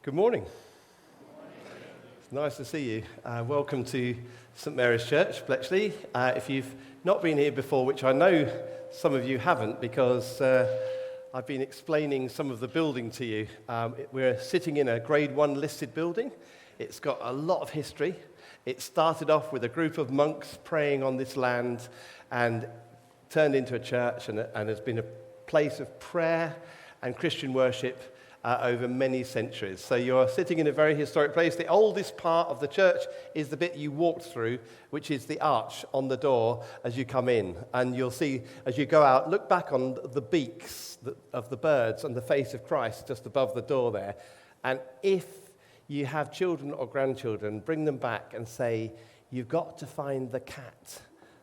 Good morning. It's nice to see you. Welcome to St Mary's Church, Bletchley. If you've not been here before, which I know some of you haven't because I've been explaining some of the building to you. We're sitting in a Grade 1 listed building. It's got a lot of history. It started off with a group of monks praying on this land and turned into a church and has been a place of prayer and Christian worship over many centuries. So you're sitting in a very historic place. The oldest part of the church is the bit you walked through, which is the arch on the door as you come in. And you'll see, as you go out, look back on the beaks of the birds and the face of Christ just above the door there. And if you have children or grandchildren, bring them back and say, you've got to find the cat,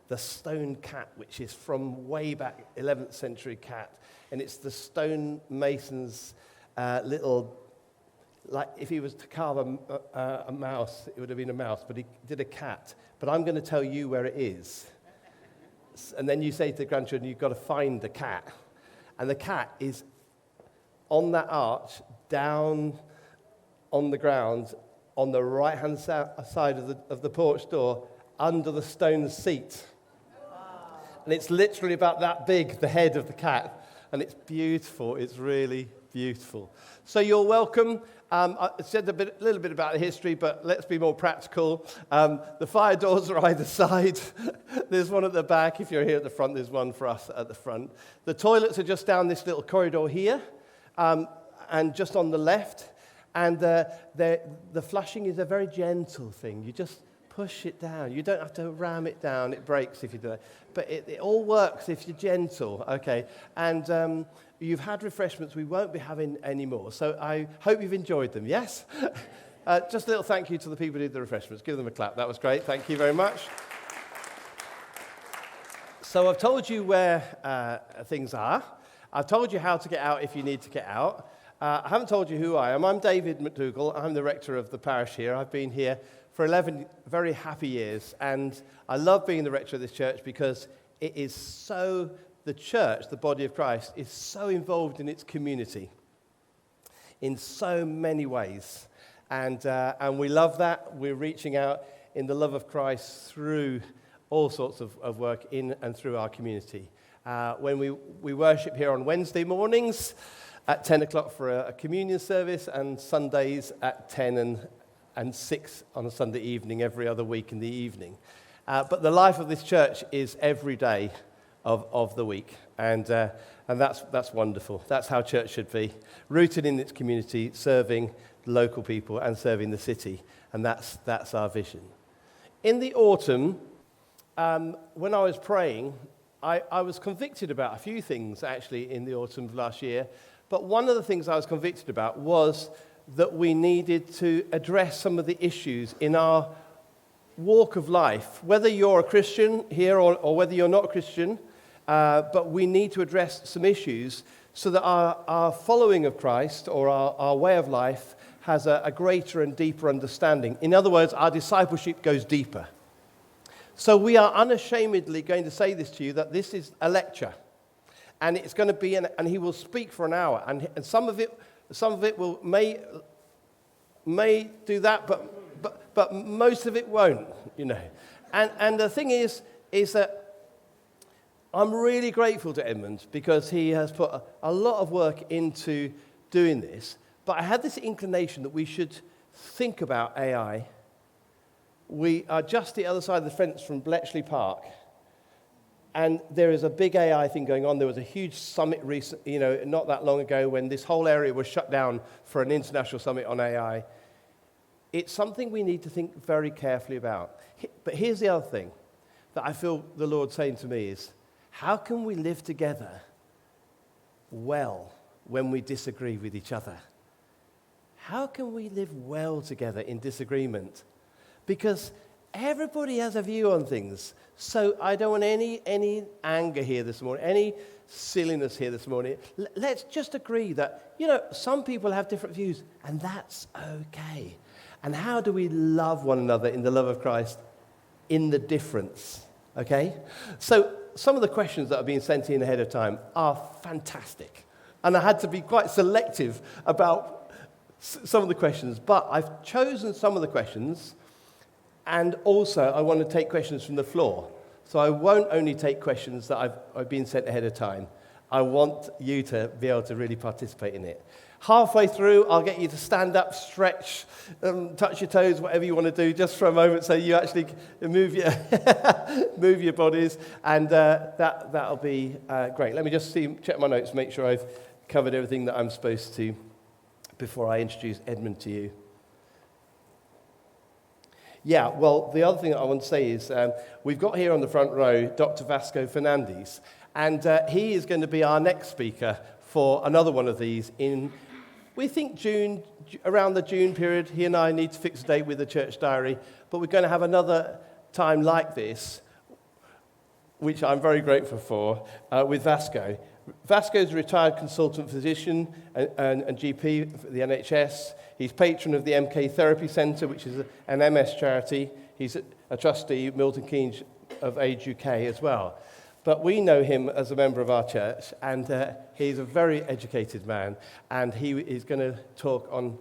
the stone cat, which is from way back, 11th century cat. And it's the stonemason's little, like if he was to carve a mouse, it would have been a mouse, but he did a cat. But I'm going to tell you where it is. And then you say to the grandchildren, you've got to find the cat. And the cat is on that arch, down on the ground, on the right-hand side of the porch door, under the stone seat. And it's literally about that big, the head of the cat. And it's beautiful. It's really beautiful. So you're welcome. I said a little bit about the history, but let's be more practical. The fire doors are either side. There's one at the back. If you're here at the front, there's one for us at the front. The toilets are just down this little corridor here, and just on the left. And the flushing is a very gentle thing. You just push it down. You don't have to ram it down. It breaks if you do that. But it all works if you're gentle, okay? And you've had refreshments we won't be having anymore. So I hope you've enjoyed them, yes? Just a little thank you to the people who did the refreshments. Give them a clap. That was great. Thank you very much. So I've told you where things are. I've told you how to get out if you need to get out. I haven't told you who I am. I'm David McDougall. I'm the rector of the parish here. I've been here for 11 very happy years, and I love being the rector of this church because it is so, the church, the body of Christ, is so involved in its community in so many ways, and we love that. We're reaching out in the love of Christ through all sorts of work in and through our community. When we worship here on Wednesday mornings at 10 o'clock for a communion service, and Sundays at 10 and 6 on a Sunday evening every other week in the evening. But the life of this church is every day of the week, and that's wonderful. That's how church should be, rooted in its community, serving local people and serving the city, and that's our vision. In the autumn, when I was praying, I was convicted about a few things actually in the autumn of last year, but one of the things I was convicted about was that we needed to address some of the issues in our walk of life, whether you're a Christian here or whether you're not a Christian, but we need to address some issues so that our following of Christ or our way of life has a greater and deeper understanding. In other words, our discipleship goes deeper. So we are unashamedly going to say this to you, that this is a lecture, and it's going to be, and he will speak for an hour, and some of it may do that, but most of it won't, you know. And the thing is that I'm really grateful to Edmund because he has put a lot of work into doing this. But I had this inclination that we should think about AI. We are just the other side of the fence from Bletchley Park. And there is a big AI thing going on. There was a huge summit not that long ago when this whole area was shut down for an international summit on AI. It's something we need to think very carefully about. But here's the other thing that I feel the Lord saying to me is, how can we live together well when we disagree with each other? How can we live well together in disagreement? Because everybody has a view on things. So I don't want any anger here this morning, any silliness here this morning. Let's just agree that, some people have different views, and that's okay. And how do we love one another in the love of Christ in the difference, okay? So some of the questions that have been sent in ahead of time are fantastic. And I had to be quite selective about some of the questions, but I've chosen some of the questions, and also I want to take questions from the floor. So I won't only take questions that I've been sent ahead of time. I want you to be able to really participate in it. Halfway through, I'll get you to stand up, stretch, touch your toes, whatever you want to do, just for a moment, so you actually move your move your bodies, and that'll be great. Let me just check my notes, make sure I've covered everything that I'm supposed to before I introduce Edmund to you. Yeah, well, the other thing that I want to say is we've got here on the front row Dr. Vasco Fernandes, and he is going to be our next speaker for another one of these in, we think, June, around the June period. He and I need to fix a date with the church diary, but we're going to have another time like this, which I'm very grateful for, with Vasco. Vasco is a retired consultant physician and GP for the NHS. He's patron of the MK Therapy Centre, which is an MS charity. He's a trustee, Milton Keynes of Age UK as well. But we know him as a member of our church, and he's a very educated man, and he is going to talk on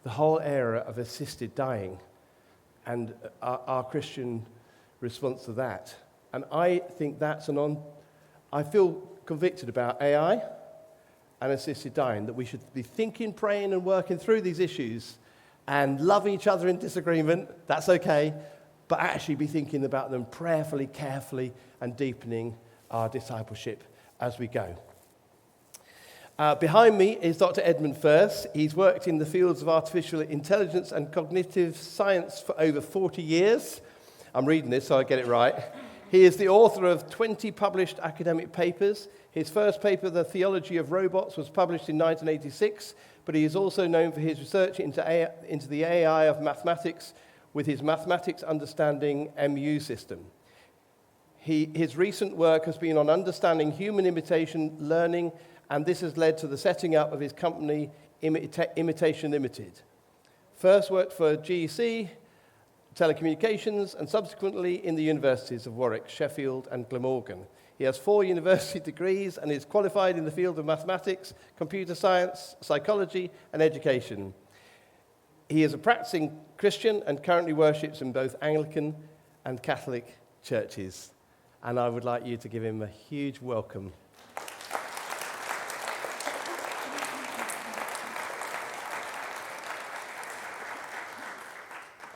the whole area of assisted dying and our Christian response to that. And I think that's I feel convicted about AI and assisted dying, that we should be thinking, praying, and working through these issues and loving each other in disagreement. That's okay, but actually be thinking about them prayerfully, carefully, and deepening our discipleship as we go. Behind me is Dr. Edmund Furse. He's worked in the fields of artificial intelligence and cognitive science for over 40 years. I'm reading this so I get it right. He is the author of 20 published academic papers. His first paper, The Theology of Robots, was published in 1986, but he is also known for his research into the AI of mathematics with his Mathematics Understanding MU system. His recent work has been on understanding human imitation learning, and this has led to the setting up of his company, Imitation Limited. First worked for GEC, Telecommunications, and subsequently in the universities of Warwick, Sheffield, and Glamorgan. He has 4 university degrees and is qualified in the field of mathematics, computer science, psychology, and education. He is a practicing Christian and currently worships in both Anglican and Catholic churches. And I would like you to give him a huge welcome.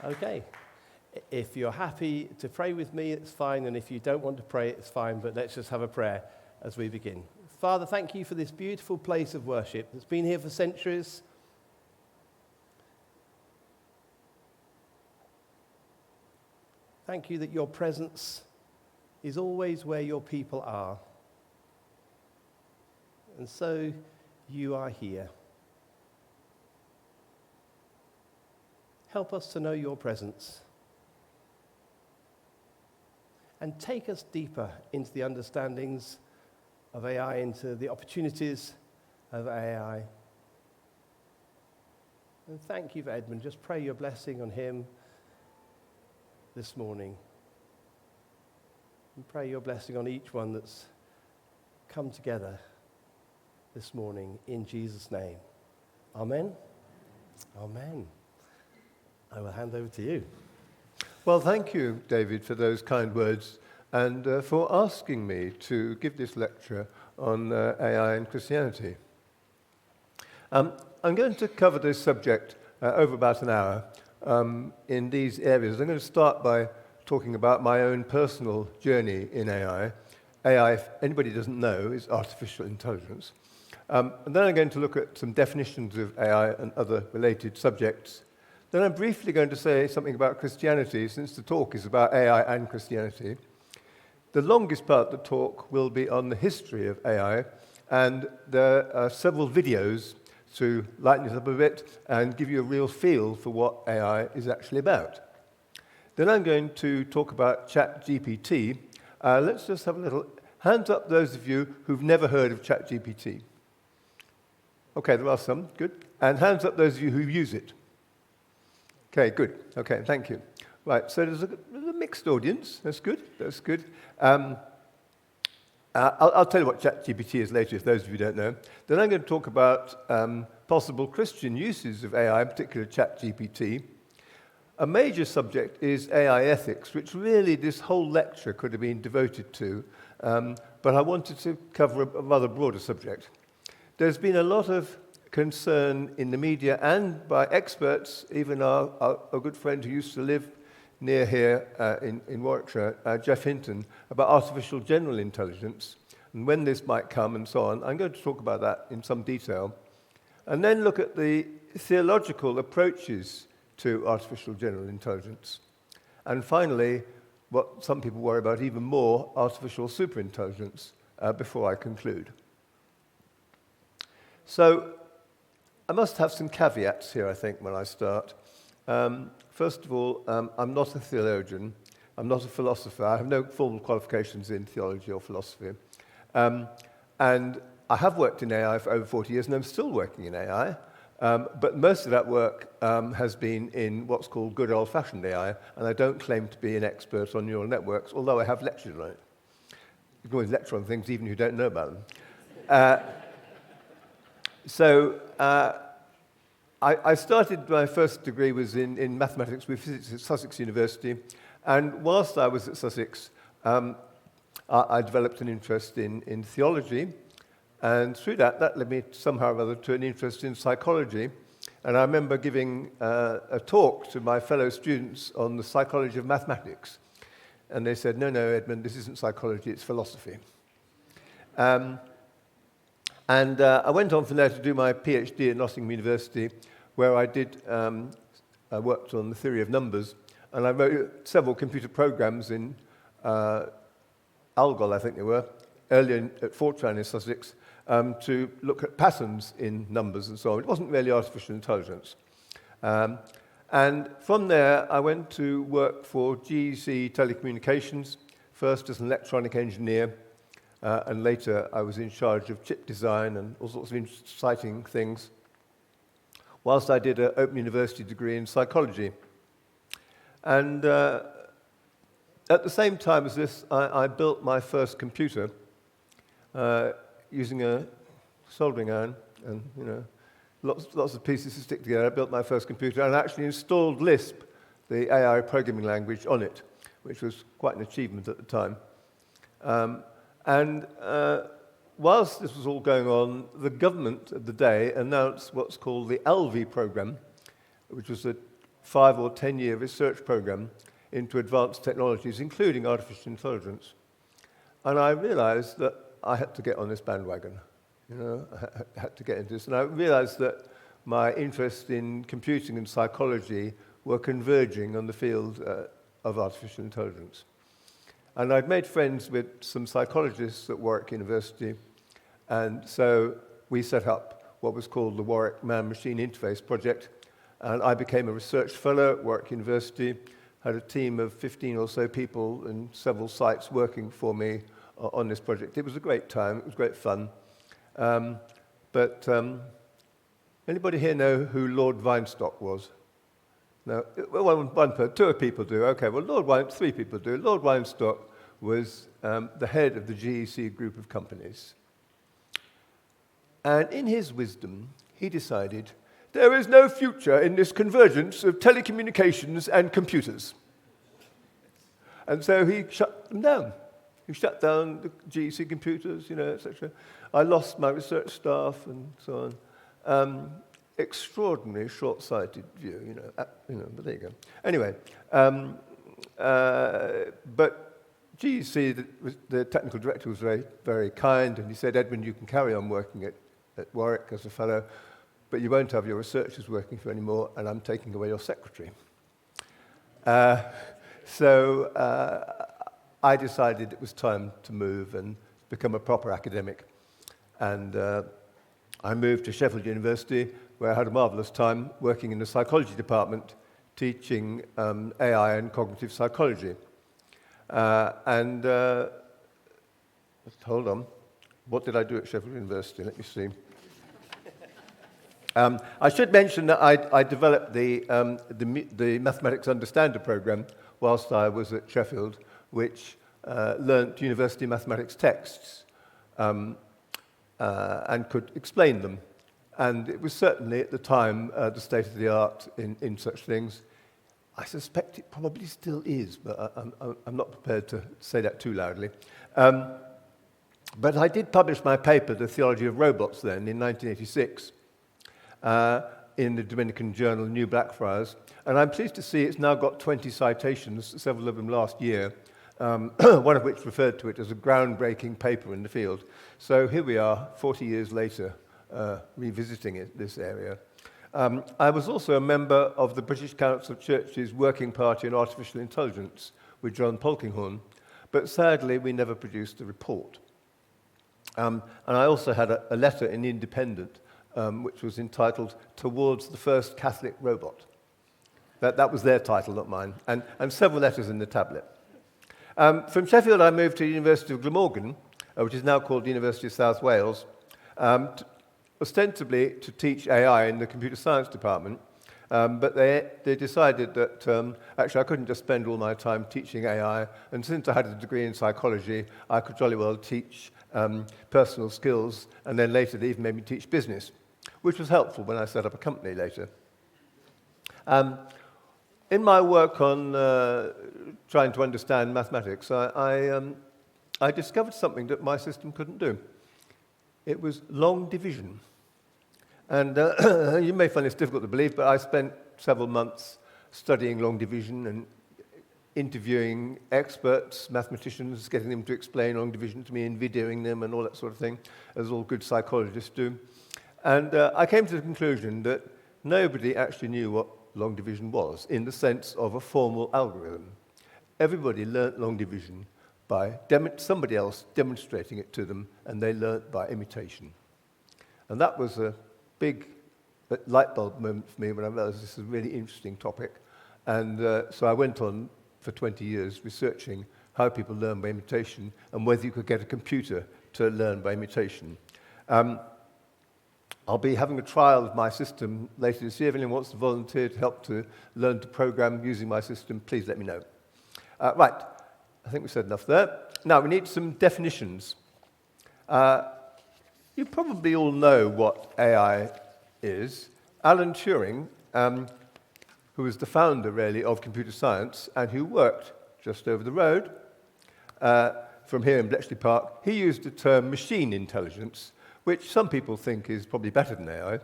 Okay. If you're happy to pray with me, it's fine. And if you don't want to pray, it's fine. But let's just have a prayer as we begin. Father, thank you for this beautiful place of worship that's been here for centuries. Thank you that your presence is always where your people are. And so you are here. Help us to know your presence. And take us deeper into the understandings of AI, into the opportunities of AI. And thank you for Edmund. Just pray your blessing on him this morning. And pray your blessing on each one that's come together this morning in Jesus' name. Amen. Amen. I will hand over to you. Well, thank you, David, for those kind words and for asking me to give this lecture on AI and Christianity. I'm going to cover this subject over about an hour in these areas. I'm going to start by talking about my own personal journey in AI. AI, if anybody doesn't know, is artificial intelligence. And then I'm going to look at some definitions of AI and other related subjects. Then I'm briefly going to say something about Christianity, since the talk is about AI and Christianity. The longest part of the talk will be on the history of AI, and there are several videos to lighten it up a bit and give you a real feel for what AI is actually about. Then I'm going to talk about ChatGPT. Let's just have a little hands up, those of you who've never heard of ChatGPT. Okay, there are some, good. And hands up those of you who use it. Okay, good. Okay, thank you. Right, so there's a mixed audience. That's good. That's good. I'll tell you what ChatGPT is later, if those of you don't know. Then I'm going to talk about possible Christian uses of AI, in particular ChatGPT. A major subject is AI ethics, which really this whole lecture could have been devoted to, but I wanted to cover a rather broader subject. There's been a lot of concern in the media and by experts, even our good friend who used to live near here in Warwickshire, Jeff Hinton, about artificial general intelligence and when this might come and so on. I'm going to talk about that in some detail. And then look at the theological approaches to artificial general intelligence. And finally, what some people worry about even more, artificial superintelligence, before I conclude. So I must have some caveats here, I think, when I start. First of all, I'm not a theologian. I'm not a philosopher. I have no formal qualifications in theology or philosophy. And I have worked in AI for over 40 years, and I'm still working in AI. But most of that work has been in what's called good old-fashioned AI, and I don't claim to be an expert on neural networks, although I have lectured on it. You can always lecture on things even if you don't know about them. I started, my first degree was in mathematics with physics at Sussex University, and whilst I was at Sussex, I developed an interest in theology, and through that led me somehow or other to an interest in psychology. And I remember giving a talk to my fellow students on the psychology of mathematics. And they said, no, Edmund, this isn't psychology, it's philosophy. I went on from there to do my PhD at Nottingham University, where I worked on the theory of numbers, and I wrote several computer programs in Algol, I think they were, earlier at Fortran in Sussex, to look at patterns in numbers and so on. It wasn't really artificial intelligence. And from there, I went to work for GEC Telecommunications, first as an electronic engineer, and later I was in charge of chip design and all sorts of exciting things, whilst I did an Open University degree in psychology. And at the same time as this, I built my first computer using a soldering iron and, lots of pieces to stick together. I built my first computer and actually installed Lisp, the AI programming language, on it, which was quite an achievement at the time. Whilst this was all going on, the government of the day announced what's called the LV program, which was a 5 or 10-year research program into advanced technologies, including artificial intelligence. And I realized that I had to get on this bandwagon. I had to get into this. And I realized that my interest in computing and psychology were converging on the field of artificial intelligence. And I'd made friends with some psychologists at Warwick University, and so we set up what was called the Warwick Man-Machine Interface Project, and I became a research fellow at Warwick University, had a team of 15 or so people in several sites working for me on this project. It was a great time, it was great fun. Anybody here know who Lord Weinstock was? No, well, two people do. Okay, well, 3 people do. Lord Weinstock was the head of the GEC group of companies. And in his wisdom, he decided, there is no future in this convergence of telecommunications and computers. And so he shut them down. He shut down the GEC computers, etc. I lost my research staff and so on. Extraordinarily short-sighted view, but there you go. Anyway, but GEC, the technical director, was very, very kind, and he said, Edmund, you can carry on working at Warwick as a fellow, but you won't have your researchers working for you anymore, and I'm taking away your secretary. So I decided it was time to move and become a proper academic. And I moved to Sheffield University, where I had a marvelous time working in the psychology department, teaching AI and cognitive psychology. Hold on, what did I do at Sheffield University? Let me see. I should mention that I developed the Mathematics Understander program whilst I was at Sheffield, which learnt university mathematics texts and could explain them. And it was certainly at the time the state of the art in such things. I suspect it probably still is, but I'm not prepared to say that too loudly. But I did publish my paper, The Theology of Robots, then, in 1986, in the Dominican journal New Blackfriars. And I'm pleased to see it's now got 20 citations, several of them last year, one of which referred to it as a groundbreaking paper in the field. So here we are, 40 years later, revisiting this area. I was also a member of the British Council of Churches Working Party on Artificial Intelligence with John Polkinghorne, but sadly we never produced a report. And I also had a letter in The Independent, which was entitled Towards the First Catholic Robot. That was their title, not mine, and several letters in the tablet. From Sheffield, I moved to the University of Glamorgan, which is now called the University of South Wales, ostensibly to teach AI in the computer science department, but they decided that actually I couldn't just spend all my time teaching AI, and since I had a degree in psychology, I could jolly well teach personal skills, and then later they even made me teach business, which was helpful when I set up a company later. In my work on trying to understand mathematics, I discovered something that my system couldn't do. It was long division. And you may find this difficult to believe, but I spent several months studying long division and interviewing experts, mathematicians, getting them to explain long division to me and videoing them and all that sort of thing, as all good psychologists do. And I came to the conclusion that nobody actually knew what long division was in the sense of a formal algorithm. Everybody learnt long division by somebody else demonstrating it to them, and they learnt by imitation. And that was a big light bulb moment for me when I realized this is a really interesting topic. And so I went on for 20 years researching how people learn by imitation and whether you could get a computer to learn by imitation. I'll be having a trial of my system later this year. If anyone wants to volunteer to help to learn to program using my system, please let me know. Right, I think we said enough there. Now, we need some definitions. You probably all know what AI is. Alan Turing, who was the founder, really, of computer science and who worked just over the road from here in Bletchley Park, he used the term machine intelligence, which some people think is probably better than AI.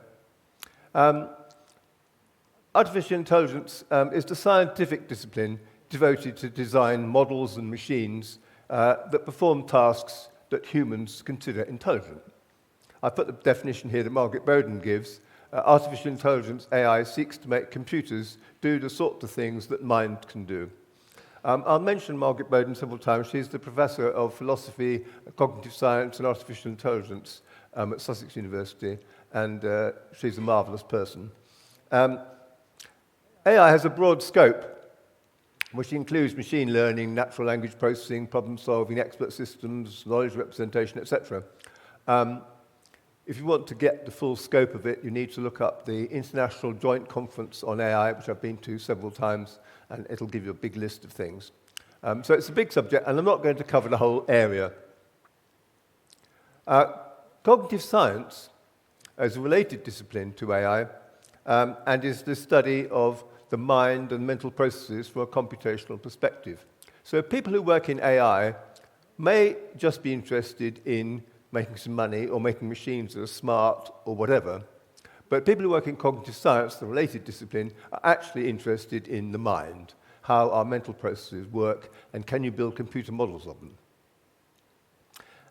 Artificial intelligence is the scientific discipline devoted to design models and machines that perform tasks that humans consider intelligent. I put the definition here that Margaret Bowden gives. Artificial intelligence, AI, seeks to make computers do the sort of things that mind can do. I'll mention Margaret Bowden several times. She's the professor of philosophy, cognitive science, and artificial intelligence at Sussex University, and she's a marvelous person. AI has a broad scope, which includes machine learning, natural language processing, problem-solving, expert systems, knowledge representation, etc. If you want to get the full scope of it, you need to look up the International Joint Conference on AI, which I've been to several times, and it'll give you a big list of things. So it's a big subject, and I'm not going to cover the whole area. Cognitive science is a related discipline to AI, and is the study of the mind and mental processes from a computational perspective. So people who work in AI may just be interested in making some money or making machines that are smart or whatever, but people who work in cognitive science, the related discipline, are actually interested in the mind, how our mental processes work, and can you build computer models of them.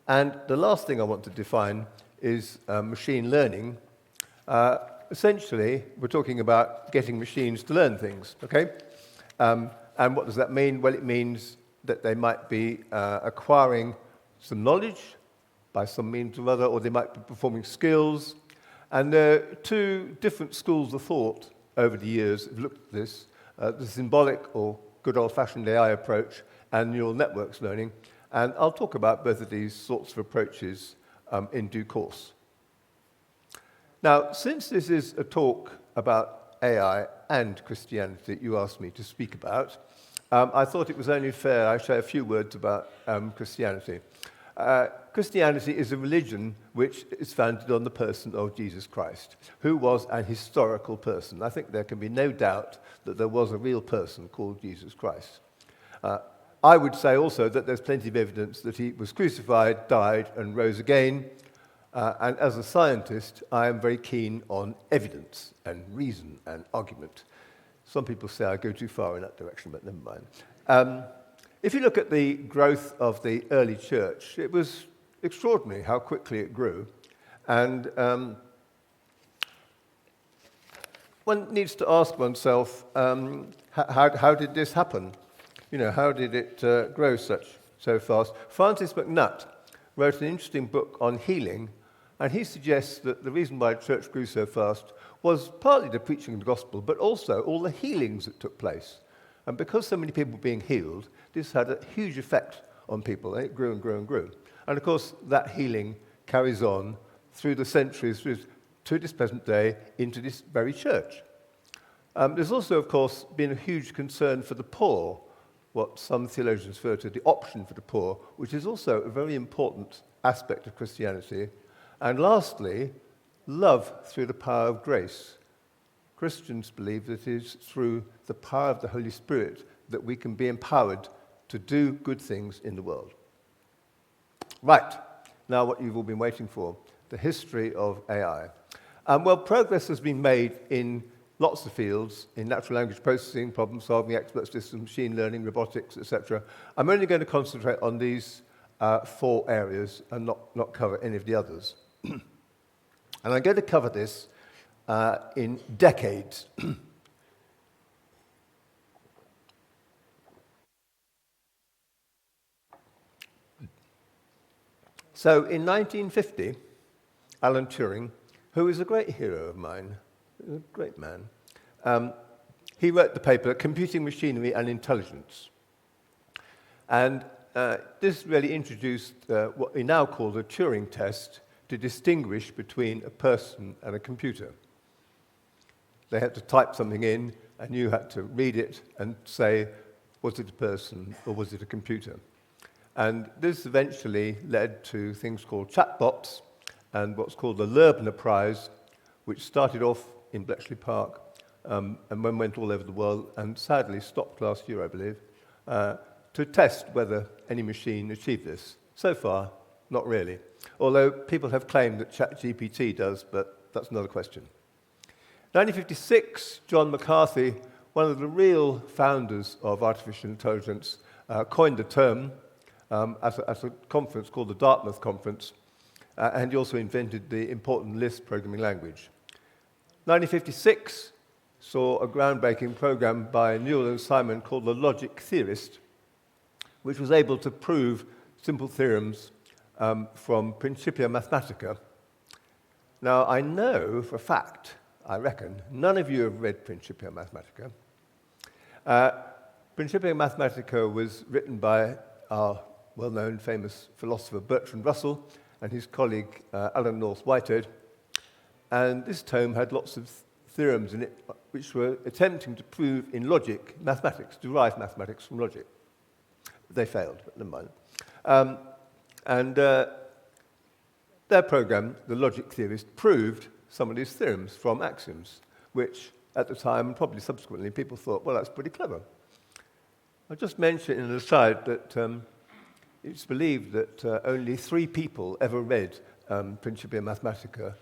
And the last thing I want to define is machine learning. Essentially, we're talking about getting machines to learn things, okay? And what does that mean? Well, it means that they might be acquiring some knowledge by some means or other, or they might be performing skills. And there are two different schools of thought over the years that have looked at this, the symbolic or good old-fashioned AI approach and neural networks learning. And I'll talk about both of these sorts of approaches in due course. Now, since this is a talk about AI and Christianity that you asked me to speak about, I thought it was only fair I share a few words about Christianity. Christianity is a religion which is founded on the person of Jesus Christ, who was an historical person. I think there can be no doubt that there was a real person called Jesus Christ. I would say also that there's plenty of evidence that he was crucified, died, and rose again. And as a scientist, I am very keen on evidence and reason and argument. Some people say I go too far in that direction, but never mind. If you look at the growth of the early church, it was extraordinary how quickly it grew. And one needs to ask oneself, how did this happen? You know, how did it grow so fast? Francis MacNutt wrote an interesting book on healing, and he suggests that the reason why the church grew so fast was partly the preaching of the gospel, but also all the healings that took place. And because so many people were being healed, this had a huge effect on people, and it grew and grew and grew. And of course, that healing carries on through the centuries, to this present day, into this very church. There's also, of course, been a huge concern for the poor, what some theologians refer to the option for the poor, which is also a very important aspect of Christianity. And lastly, love through the power of grace. Christians believe that it is through the power of the Holy Spirit that we can be empowered to do good things in the world. Right, now what you've all been waiting for, the history of AI. Well, progress has been made in lots of fields, in natural language processing, problem solving, expert systems, machine learning, robotics, etc. I'm only going to concentrate on these 4 areas and not cover any of the others. And I'm going to cover this in decades. So in 1950, Alan Turing, who is a great hero of mine, a great man, he wrote the paper, Computing Machinery and Intelligence. And this really introduced what we now call the Turing test to distinguish between a person and a computer. They had to type something in, and you had to read it and say, was it a person or was it a computer? And this eventually led to things called chatbots and what's called the Loebner Prize, which started off in Bletchley Park and then went all over the world and sadly stopped last year, I believe, to test whether any machine achieved this. So far, not really. Although people have claimed that ChatGPT does, but that's another question. 1956, John McCarthy, one of the real founders of artificial intelligence, coined the term at a conference called the Dartmouth Conference, and he also invented the important Lisp programming language. 1956 saw a groundbreaking program by Newell and Simon called the Logic Theorist, which was able to prove simple theorems from Principia Mathematica. Now, I know for a fact, I reckon, none of you have read Principia Mathematica. Principia Mathematica was written by our well-known famous philosopher Bertrand Russell and his colleague Alan North Whitehead. And this tome had lots of theorems in it which were attempting to prove in logic, mathematics, derive mathematics from logic. They failed, but never mind. Their program, the Logic Theorist, proved some of these theorems from axioms, which at the time, and probably subsequently, people thought, well, that's pretty clever. I'll just mention in an aside that it's believed that only 3 people ever read Principia Mathematica,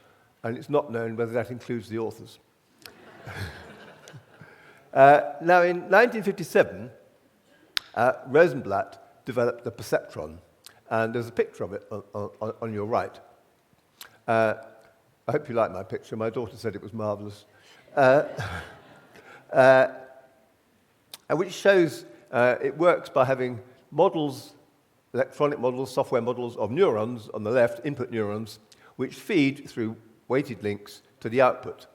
and it's not known whether that includes the authors. Now, in 1957, Rosenblatt developed the perceptron, and there's a picture of it on your right. I hope you like my picture. My daughter said it was marvelous. Which shows it works by having models, electronic models, software models of neurons on the left, input neurons, which feed through weighted links to the output.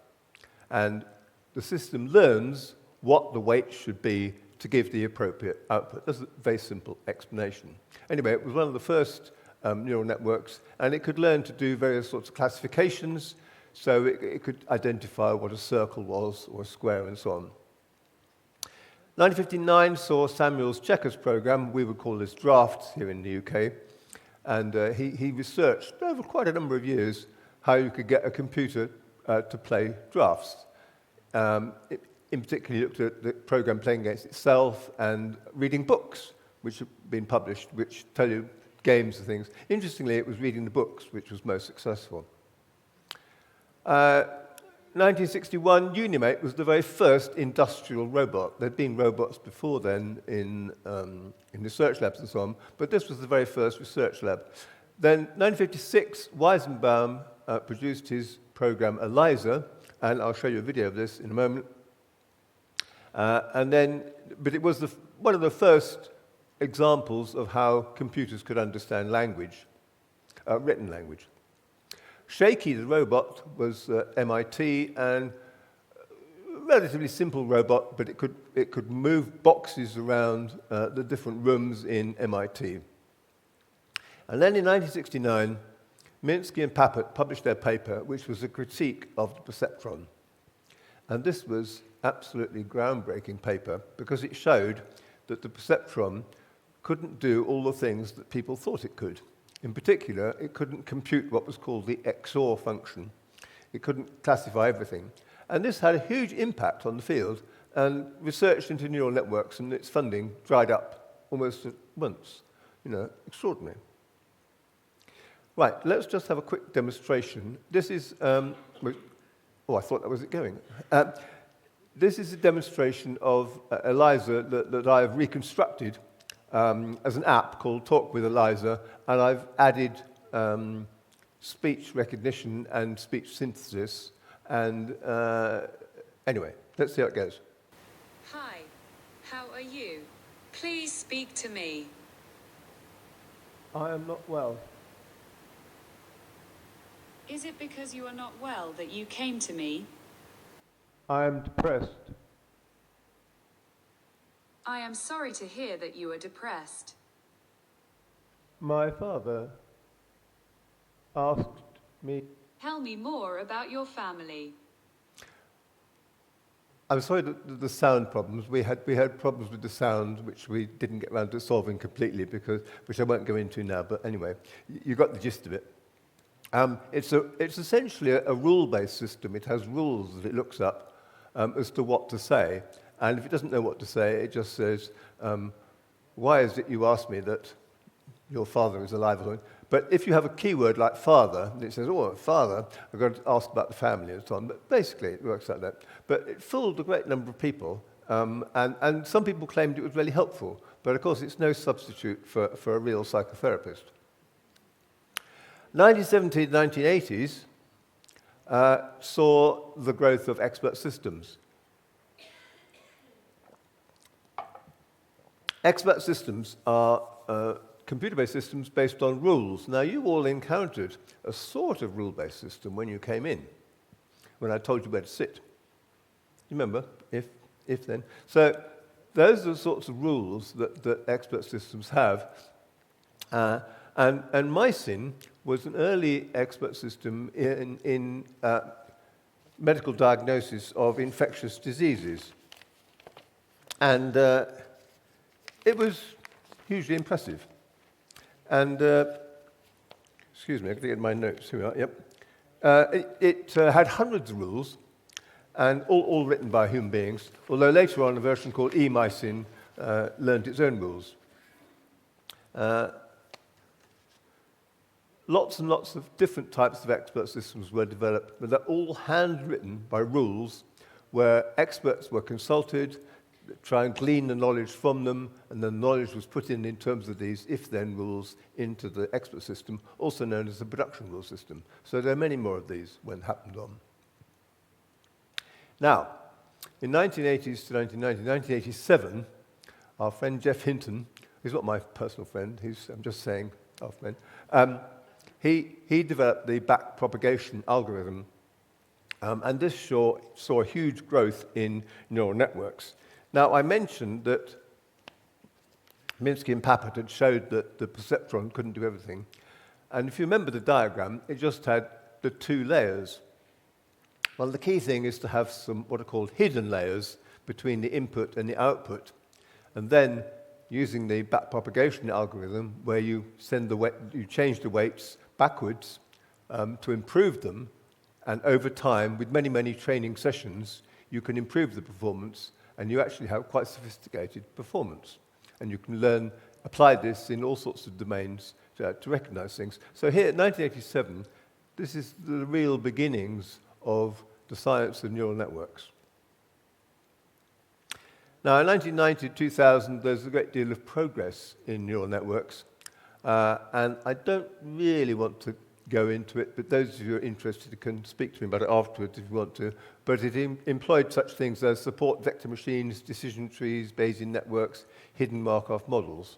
And the system learns what the weight should be to give the appropriate output. That's a very simple explanation. Anyway, it was one of the first neural networks, and it could learn to do various sorts of classifications, so it could identify what a circle was or a square and so on. 1959 saw Samuel's checkers program. We would call this drafts here in the UK. And he researched over quite a number of years how you could get a computer to play drafts. In particular, he looked at the program playing against itself and reading books, which have been published, which tell you games and things. Interestingly, it was reading the books which was most successful. 1961, Unimate was the very first industrial robot. There'd been robots before then in research labs and so on, but this was the very first research lab. Then, 1956, Weizenbaum produced his program ELIZA, and I'll show you a video of this in a moment. But it was one of the first examples of how computers could understand language, written language. Shaky the Robot was MIT, and a relatively simple robot, but it could move boxes around the different rooms in MIT. And then in 1969, Minsky and Papert published their paper, which was a critique of the perceptron. And this was absolutely groundbreaking paper because it showed that the perceptron couldn't do all the things that people thought it could. In particular, it couldn't compute what was called the XOR function. It couldn't classify everything. And this had a huge impact on the field, and research into neural networks and its funding dried up almost at once. Extraordinary. Right, let's just have a quick demonstration. This is, I thought that was it going. This is a demonstration of ELIZA that I have reconstructed as an app called Talk with ELIZA, and I've added speech recognition and speech synthesis. And anyway, let's see how it goes. Hi, how are you? Please speak to me. I am not well. Is it because you are not well that you came to me? I am depressed. I am sorry to hear that you are depressed. My father asked me... Tell me more about your family. I'm sorry that the sound problems. We had problems with the sound, which we didn't get around to solving completely, which I won't go into now. But anyway, you got the gist of it. It's essentially a rule-based system. It has rules that it looks up as to what to say. And if it doesn't know what to say, it just says, why is it you asked me that your father is alive or something? But if you have a keyword like father, it says, oh, father, I've got to ask about the family and so on. But basically, it works like that. But it fooled a great number of people. And some people claimed it was really helpful. But of course, it's no substitute for a real psychotherapist. 1970s, 1980s saw the growth of expert systems. Expert systems are computer-based systems based on rules. Now, you all encountered a sort of rule-based system when you came in, when I told you where to sit. You remember? If then. So those are the sorts of rules that expert systems have. And MySyn was an early expert system in medical diagnosis of infectious diseases. And it was hugely impressive. And, excuse me, I have to get my notes. Here we are, yep. It had hundreds of rules, and all written by human beings, although later on a version called eMySyn learned its own rules. Lots and lots of different types of expert systems were developed, but they're all handwritten by rules where experts were consulted, try and glean the knowledge from them, and the knowledge was put in terms of these if-then rules into the expert system, also known as the production rule system. So there are many more of these when it happened on. Now, in 1980s to 1987, our friend Jeff Hinton, he's not my personal friend, I'm just saying our friend, he developed the backpropagation algorithm, and this saw a huge growth in neural networks. Now, I mentioned that Minsky and Papert had showed that the perceptron couldn't do everything. And if you remember the diagram, it just had the two layers. Well, the key thing is to have some what are called hidden layers between the input and the output. And then, using the backpropagation algorithm, where you change the weights backwards to improve them, and over time, with many, many training sessions, you can improve the performance, and you actually have quite sophisticated performance. And you can apply this in all sorts of domains to recognize things. So here, in 1987, this is the real beginnings of the science of neural networks. Now, in 1990 to 2000, there's a great deal of progress in neural networks, and I don't really want to go into it, but those of you who are interested can speak to me about it afterwards if you want to. But it employed such things as support vector machines, decision trees, Bayesian networks, hidden Markov models.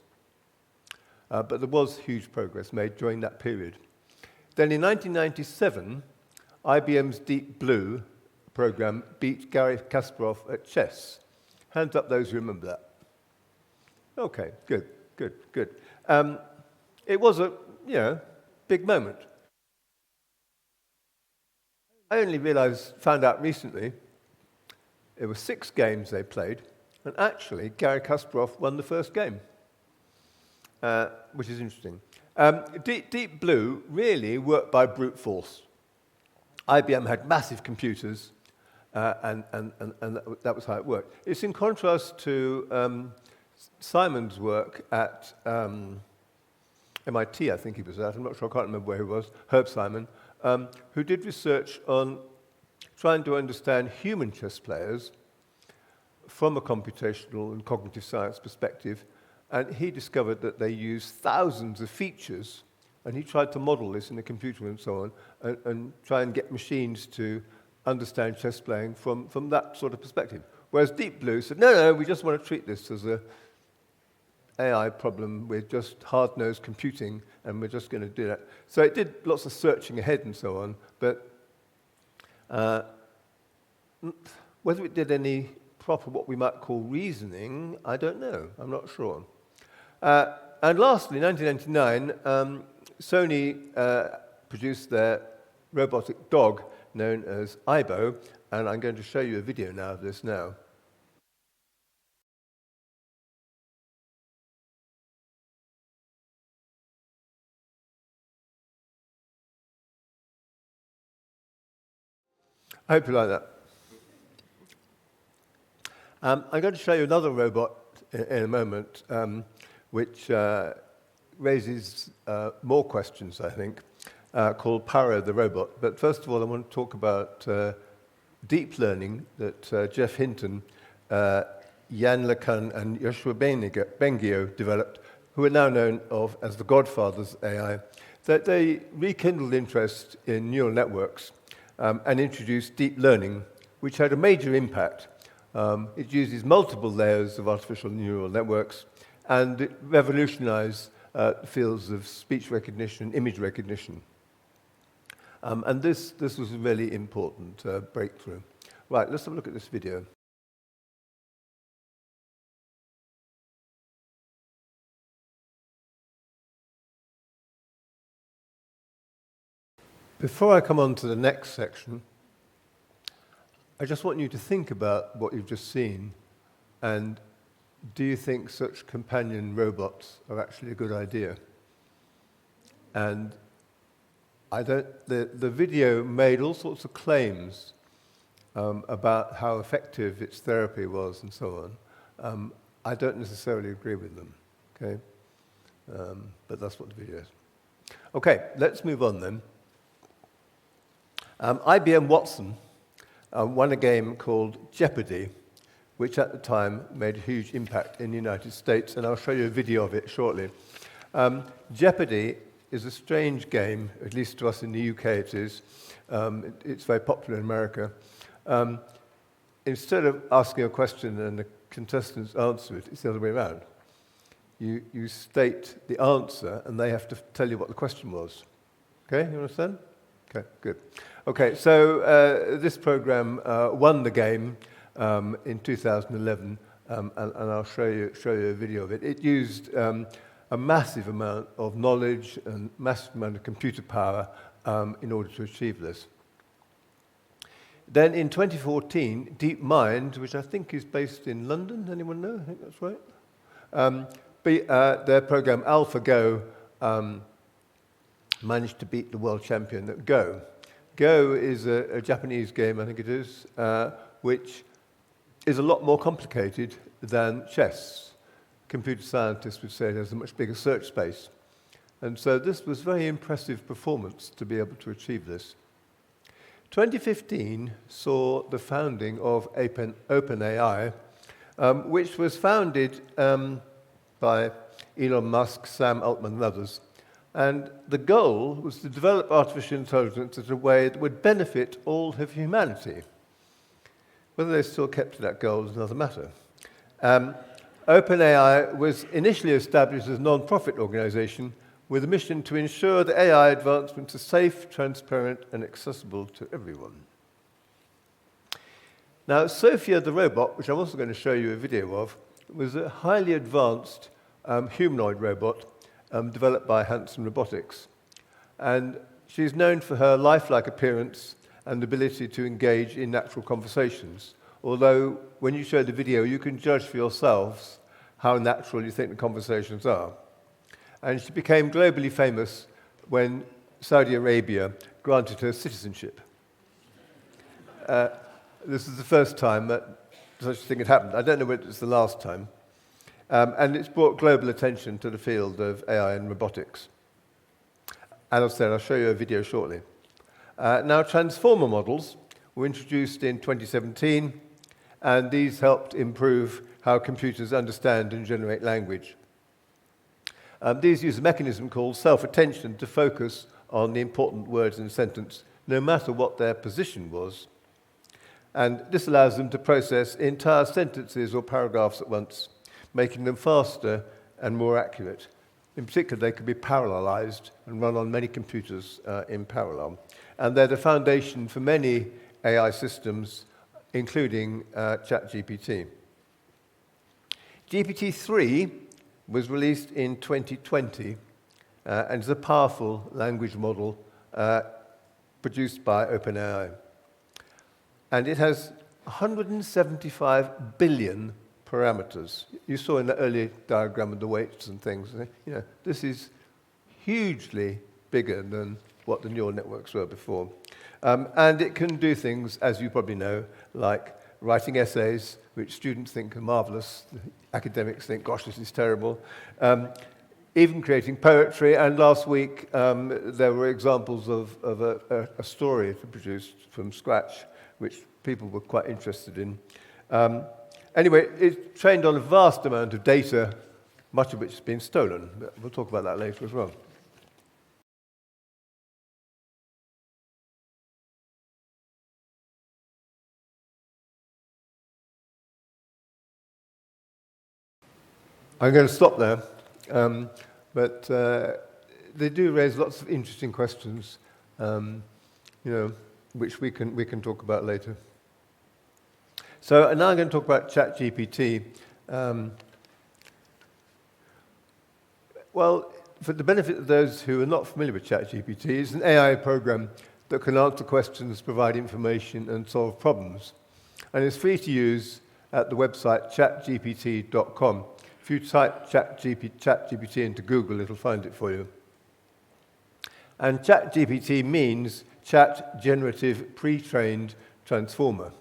But there was huge progress made during that period. Then in 1997, IBM's Deep Blue program beat Garry Kasparov at chess. Hands up those who remember that. Okay, good. It was a big moment. I only found out recently, it was 6 games they played, and actually Garry Kasparov won the first game, which is interesting. Deep Blue really worked by brute force. IBM had massive computers, and that was how it worked. It's in contrast to Simon's work at MIT, I think he was at. I'm not sure, I can't remember where he was, Herb Simon, who did research on trying to understand human chess players from a computational and cognitive science perspective, and he discovered that they use thousands of features, and he tried to model this in a computer and so on, and try and get machines to understand chess playing from that sort of perspective. Whereas Deep Blue said, no, we just want to treat this as a AI problem with just hard-nosed computing, and we're just going to do that. So it did lots of searching ahead and so on, but whether it did any proper, what we might call reasoning, I don't know. I'm not sure. And lastly, in 1999, Sony produced their robotic dog known as Aibo, and I'm going to show you a video now of this now. I hope you like that. I'm going to show you another robot in a moment, which raises more questions, I think, called Paro the Robot. But first of all, I want to talk about deep learning that Jeff Hinton, Jan LeCun, and Yoshua Bengio developed, who are now known as the godfathers of AI. That they rekindled interest in neural networks and introduced deep learning, which had a major impact. It uses multiple layers of artificial neural networks, and it revolutionized fields of speech recognition, image recognition. And this was a really important breakthrough. Right, let's have a look at this video. Before I come on to the next section, I just want you to think about what you've just seen, and do you think such companion robots are actually a good idea? And the video made all sorts of claims about how effective its therapy was and so on. I don't necessarily agree with them, okay? But that's what the video is. Okay, let's move on then. IBM Watson won a game called Jeopardy, which at the time made a huge impact in the United States, and I'll show you a video of it shortly. Jeopardy is a strange game, at least to us in the UK it is. It's very popular in America. Instead of asking a question and the contestants answer it, it's the other way around. You state the answer, and they have to tell you what the question was. Okay, you understand? Okay, good. Okay, so this program won the game in 2011, and I'll show you a video of it. It used a massive amount of knowledge and massive amount of computer power in order to achieve this. Then in 2014, DeepMind, which I think is based in London, anyone know? I think that's right. Their program AlphaGo managed to beat the world champion at Go. Go is a Japanese game, I think it is, which is a lot more complicated than chess. Computer scientists would say it has a much bigger search space. And so this was very impressive performance to be able to achieve this. 2015 saw the founding of OpenAI, which was founded by Elon Musk, Sam Altman, and others. And the goal was to develop artificial intelligence in a way that would benefit all of humanity. Whether they still kept to that goal is another matter. OpenAI was initially established as a non-profit organization with a mission to ensure that AI advancements are safe, transparent, and accessible to everyone. Now, Sophia the Robot, which I'm also going to show you a video of, was a highly advanced humanoid robot developed by Hanson Robotics. And she's known for her lifelike appearance and ability to engage in natural conversations. Although, when you show the video, you can judge for yourselves how natural you think the conversations are. And she became globally famous when Saudi Arabia granted her citizenship. This is the first time that such a thing had happened. I don't know whether it's the last time. And it's brought global attention to the field of AI and robotics. As I said, I'll show you a video shortly. Now, transformer models were introduced in 2017, and these helped improve how computers understand and generate language. These use a mechanism called self-attention to focus on the important words in a sentence, no matter what their position was. And this allows them to process entire sentences or paragraphs at once, making them faster and more accurate. In particular, they can be parallelized and run on many computers in parallel. And they're the foundation for many AI systems, including ChatGPT. GPT-3 was released in 2020 and is a powerful language model produced by OpenAI. And it has 175 billion parameters. You saw in the earlier diagram of the weights and things. This is hugely bigger than what the neural networks were before. And it can do things, as you probably know, like writing essays, which students think are marvelous. Academics think, gosh, this is terrible. Even creating poetry. And last week, there were examples of a story produced from scratch, which people were quite interested in. Anyway, it's trained on a vast amount of data, much of which has been stolen. We'll talk about that later as well. I'm going to stop there, but they do raise lots of interesting questions, which we can talk about later. So now I'm going to talk about ChatGPT. Well, for the benefit of those who are not familiar with ChatGPT, it's an AI program that can answer questions, provide information, and solve problems. And it's free to use at the website chatgpt.com. If you type ChatGPT into Google, it'll find it for you. And ChatGPT means Chat Generative Pre-trained Transformer.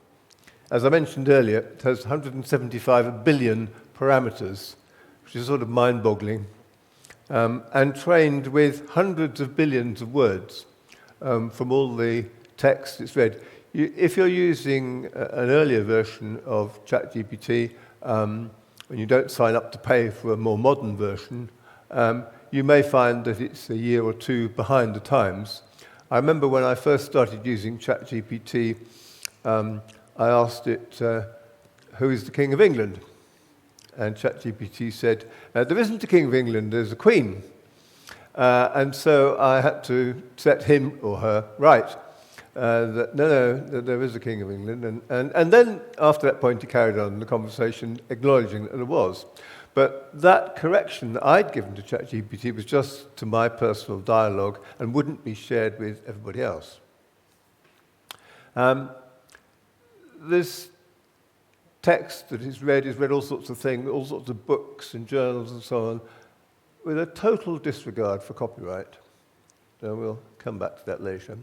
As I mentioned earlier, it has 175 billion parameters, which is sort of mind-boggling, and trained with hundreds of billions of words from all the text it's read. If you're using an earlier version of ChatGPT, and you don't sign up to pay for a more modern version, you may find that it's a year or two behind the times. I remember when I first started using ChatGPT, I asked it, who is the King of England? And ChatGPT said, there isn't a King of England, there's a Queen. And so I had to set him or her right, that there is a King of England. And then after that point, he carried on the conversation, acknowledging that there was. But that correction that I'd given to ChatGPT was just to my personal dialogue and wouldn't be shared with everybody else. this text that is read all sorts of things, all sorts of books and journals and so on, with a total disregard for copyright. So we'll come back to that later.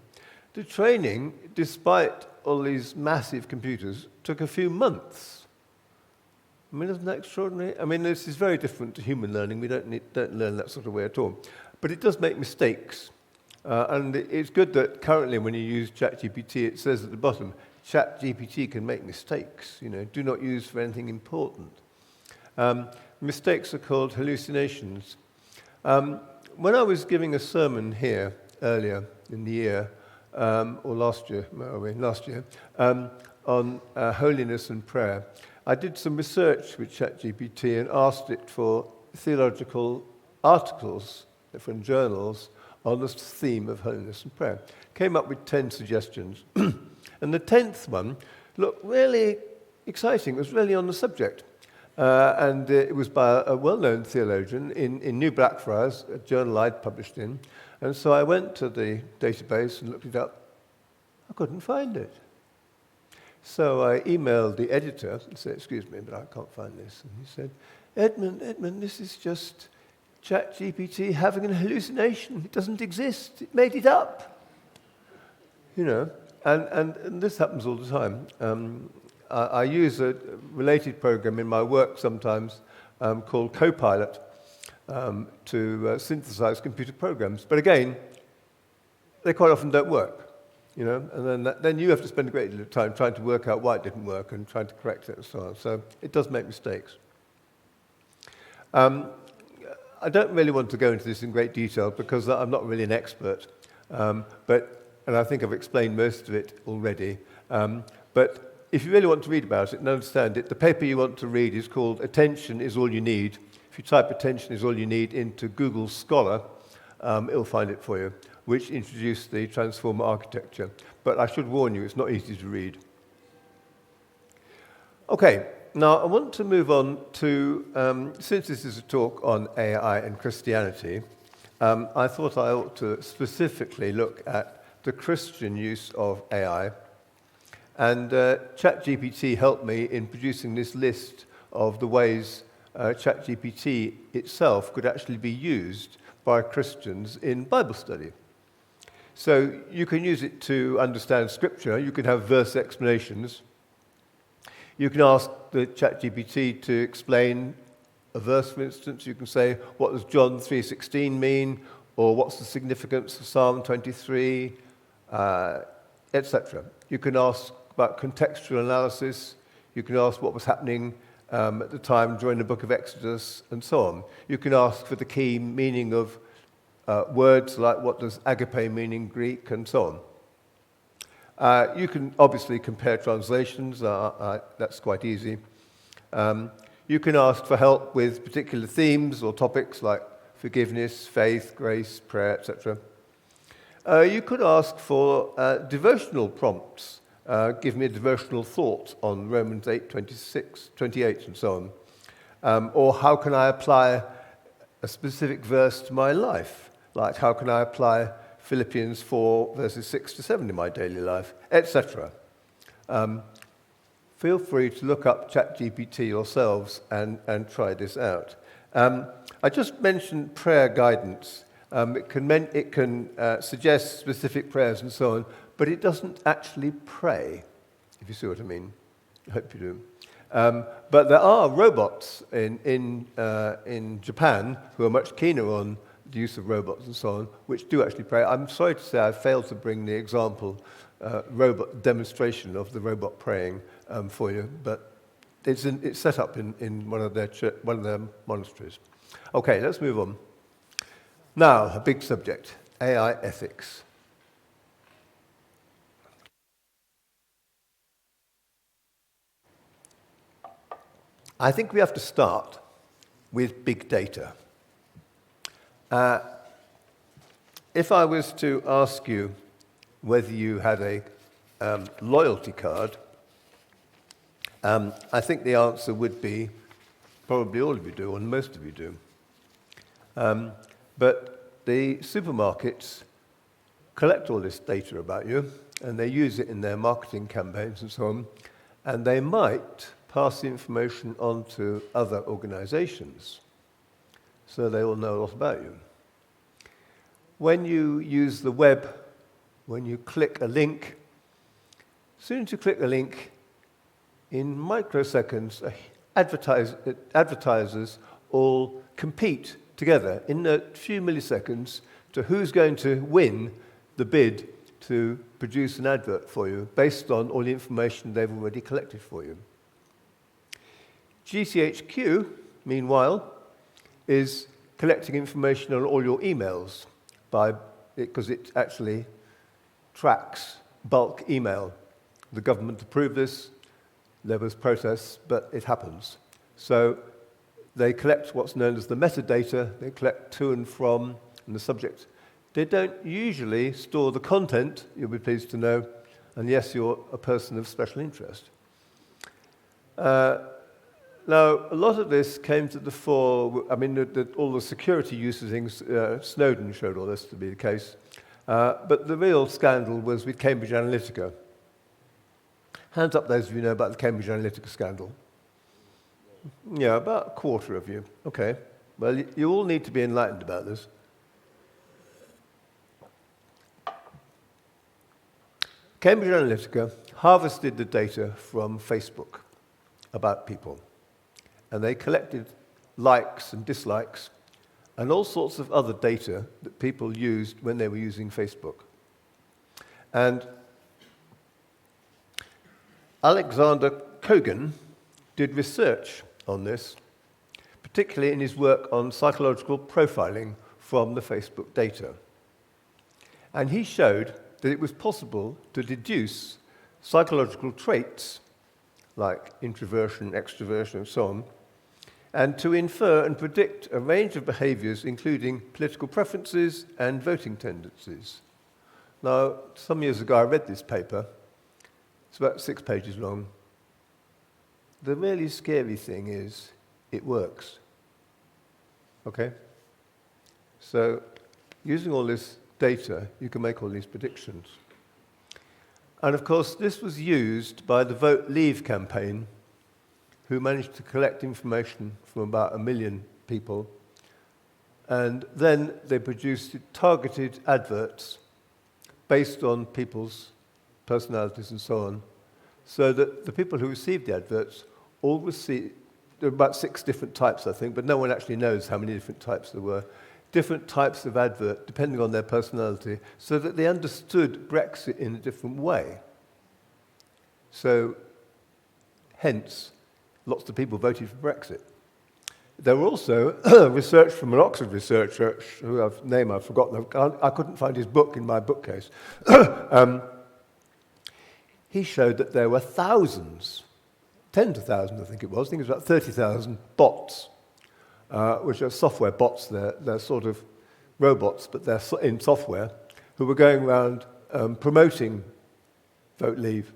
The training, despite all these massive computers, took a few months. I mean, isn't that extraordinary? I mean, this is very different to human learning. We don't learn that sort of way at all. But it does make mistakes. And it's good that currently when you use ChatGPT, it says at the bottom, ChatGPT can make mistakes. Do not use for anything important. Mistakes are called hallucinations. When I was giving a sermon here earlier in the year, or last year, on holiness and prayer, I did some research with ChatGPT and asked it for theological articles from journals on the theme of holiness and prayer. Came up with 10 suggestions. And the 10th one looked really exciting. It was really on the subject. And it was by a well-known theologian in New Blackfriars, a journal I'd published in. And so I went to the database and looked it up. I couldn't find it. So I emailed the editor and said, "Excuse me, but I can't find this." And he said, Edmund, this is just ChatGPT having a hallucination. It doesn't exist. It made it up." And this happens all the time. I use a related program in my work sometimes called Copilot to synthesize computer programs. But again, they quite often don't work. And then you have to spend a great deal of time trying to work out why it didn't work and trying to correct it and so on. So it does make mistakes. I don't really want to go into this in great detail because I'm not really an expert, and I think I've explained most of it already. But if you really want to read about it and understand it, the paper you want to read is called "Attention is All You Need." If you type "Attention is All You Need" into Google Scholar, it'll find it for you, which introduced the transformer architecture. But I should warn you, it's not easy to read. Okay, now I want to move on to, since this is a talk on AI and Christianity, I thought I ought to specifically look at the Christian use of AI. And ChatGPT helped me in producing this list of the ways ChatGPT itself could actually be used by Christians in Bible study. So you can use it to understand Scripture. You can have verse explanations. You can ask the ChatGPT to explain a verse, for instance. You can say, what does John 3:16 mean? Or what's the significance of Psalm 23, etc. You can ask about contextual analysis. You can ask what was happening at the time during the book of Exodus, and so on. You can ask for the key meaning of words like what does agape mean in Greek, and so on. You can obviously compare translations. That's quite easy. You can ask for help with particular themes or topics like forgiveness, faith, grace, prayer, etc. You could ask for devotional prompts. Give me a devotional thought on Romans 8:26, 28, and so on. Or how can I apply a specific verse to my life? Like how can I apply Philippians 4, verses 6 to 7 in my daily life, etc. Feel free to look up ChatGPT yourselves and try this out. I just mentioned prayer guidance. It can suggest specific prayers and so on, but it doesn't actually pray, if you see what I mean. I hope you do. But there are robots in Japan who are much keener on the use of robots and so on, which do actually pray. I'm sorry to say I failed to bring the example robot demonstration of the robot praying for you, but it's set up in one of their monasteries. Okay, let's move on. Now, a big subject, AI ethics. I think we have to start with big data. If I was to ask you whether you had a loyalty card, I think the answer would be probably all of you do, or most of you do. But the supermarkets collect all this data about you, and they use it in their marketing campaigns and so on. and they might pass the information on to other organizations, so they will know a lot about you. When you use the web, when you click a link, as soon as you click a link, in microseconds, advertisers all compete together in a few milliseconds to who's going to win the bid to produce an advert for you based on all the information they've already collected for you. GCHQ, meanwhile, is collecting information on all your emails because it actually tracks bulk email. The government approved this. There was protests, but it happens. So they collect what's known as the metadata. They collect to and from and the subject. They don't usually store the content, you'll be pleased to know, and yes, you're a person of special interest. Now, a lot of this came to the fore, I mean, all the security use of things, Snowden showed all this to be the case, but the real scandal was with Cambridge Analytica. Hands up those of you who know about the Cambridge Analytica scandal. Yeah, about a quarter of you. Okay. Well, you all need to be enlightened about this. Cambridge Analytica harvested the data from Facebook about people. And they collected likes and dislikes and all sorts of other data that people used when they were using Facebook. And Alexander Kogan did research on this, particularly in his work on psychological profiling from the Facebook data. And he showed that it was possible to deduce psychological traits like introversion, extroversion, and so on, and to infer and predict a range of behaviors, including political preferences and voting tendencies. Now, some years ago, I read this paper. It's about 6 pages long. The really scary thing is it works. Okay? So, using all this data, you can make all these predictions. And of course, this was used by the Vote Leave campaign, who managed to collect information from about 1 million people. And then they produced targeted adverts based on people's personalities and so on, so that the people who received the adverts all received, there were about 6 different types, I think, but no one actually knows how many different types there were, different types of advert, depending on their personality, so that they understood Brexit in a different way. So, hence, lots of people voted for Brexit. There were also research from an Oxford researcher, whose name I've forgotten. I couldn't find his book in my bookcase. He showed that there were thousands, tens of thousands, I think it was about 30,000 bots, which are software bots. They're sort of robots, but they're in software, who were going around promoting Vote Leave.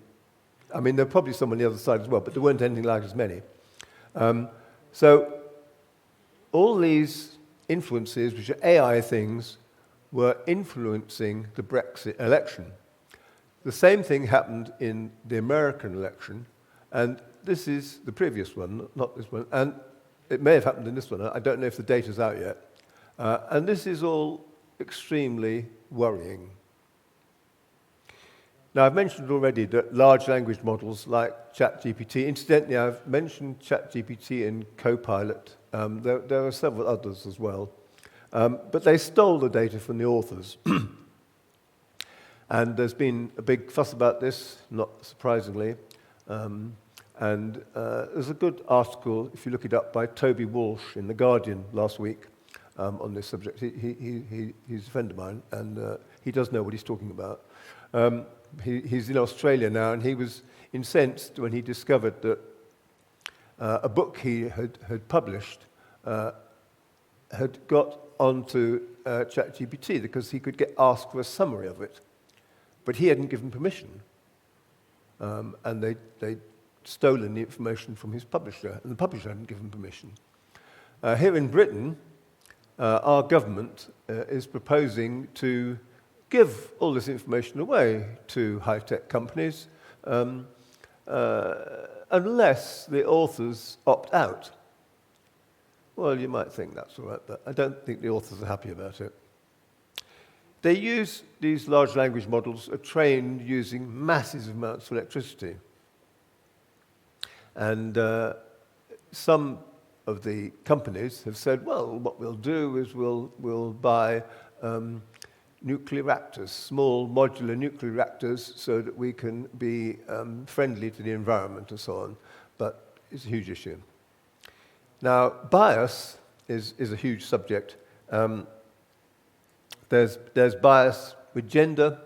I mean, there were probably some on the other side as well, but there weren't anything like as many. So all these influences, which are AI things, were influencing the Brexit election. The same thing happened in the American election, and this is the previous one, not this one, and it may have happened in this one. I don't know if the data's out yet. And this is all extremely worrying. Now, I've mentioned already that large language models like ChatGPT, incidentally, I've mentioned ChatGPT and Copilot. There are several others as well. But they stole the data from the authors. And there's been a big fuss about this, not surprisingly. And there's a good article, if you look it up, by Toby Walsh in The Guardian last week on this subject. He's a friend of mine, and he does know what he's talking about. He's in Australia now, and he was incensed when he discovered that a book he had published had got onto ChatGPT because he could get asked for a summary of it. But he hadn't given permission. And they'd stolen the information from his publisher, and the publisher hadn't given permission. Here in Britain, our government is proposing to give all this information away to high-tech companies, unless the authors opt out. Well, you might think that's all right, but I don't think the authors are happy about it. They use these large language models are trained using massive amounts of electricity. And some of the companies have said, well, what we'll do is we'll buy nuclear reactors, small modular nuclear reactors, so that we can be friendly to the environment and so on. But it's a huge issue. Now, bias is a huge subject. There's bias with gender,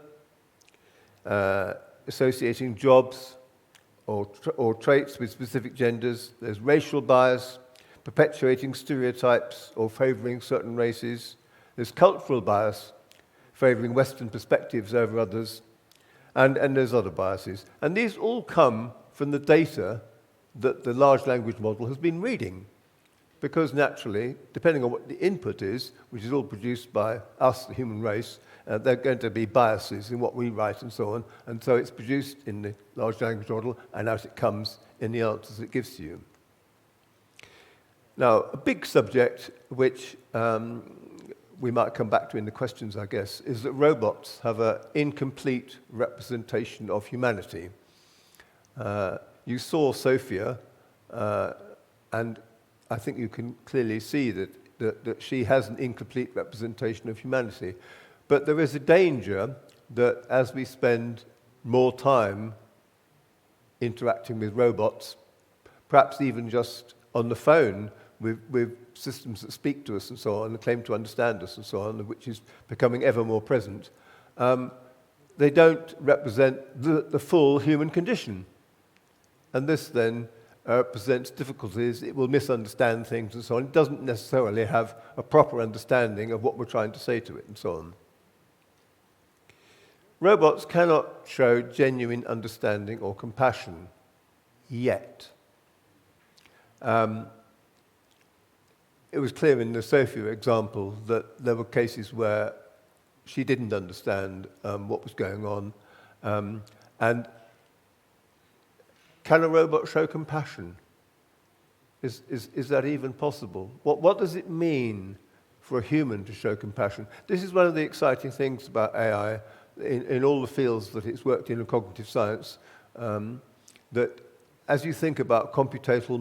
associating jobs or traits with specific genders. There's racial bias, perpetuating stereotypes or favoring certain races. There's cultural bias, favoring Western perspectives over others. And there's other biases. And these all come from the data that the large language model has been reading. Because naturally, depending on what the input is, which is all produced by us, the human race, there are going to be biases in what we write and so on. And so it's produced in the large language model, and out it comes in the answers it gives to you. Now, a big subject, which we might come back to in the questions, I guess, is that robots have an incomplete representation of humanity. You saw Sophia, and I think you can clearly see that she has an incomplete representation of humanity. But there is a danger that as we spend more time interacting with robots, perhaps even just on the phone with systems that speak to us and so on, and claim to understand us and so on, which is becoming ever more present, they don't represent the full human condition. And this then presents difficulties. It will misunderstand things and so on. It doesn't necessarily have a proper understanding of what we're trying to say to it and so on. Robots cannot show genuine understanding or compassion yet. It was clear in the Sophia example that there were cases where she didn't understand what was going on. And can a robot show compassion? Is that even possible? What does it mean for a human to show compassion? This is one of the exciting things about AI in all the fields that it's worked in cognitive science, that as you think about computational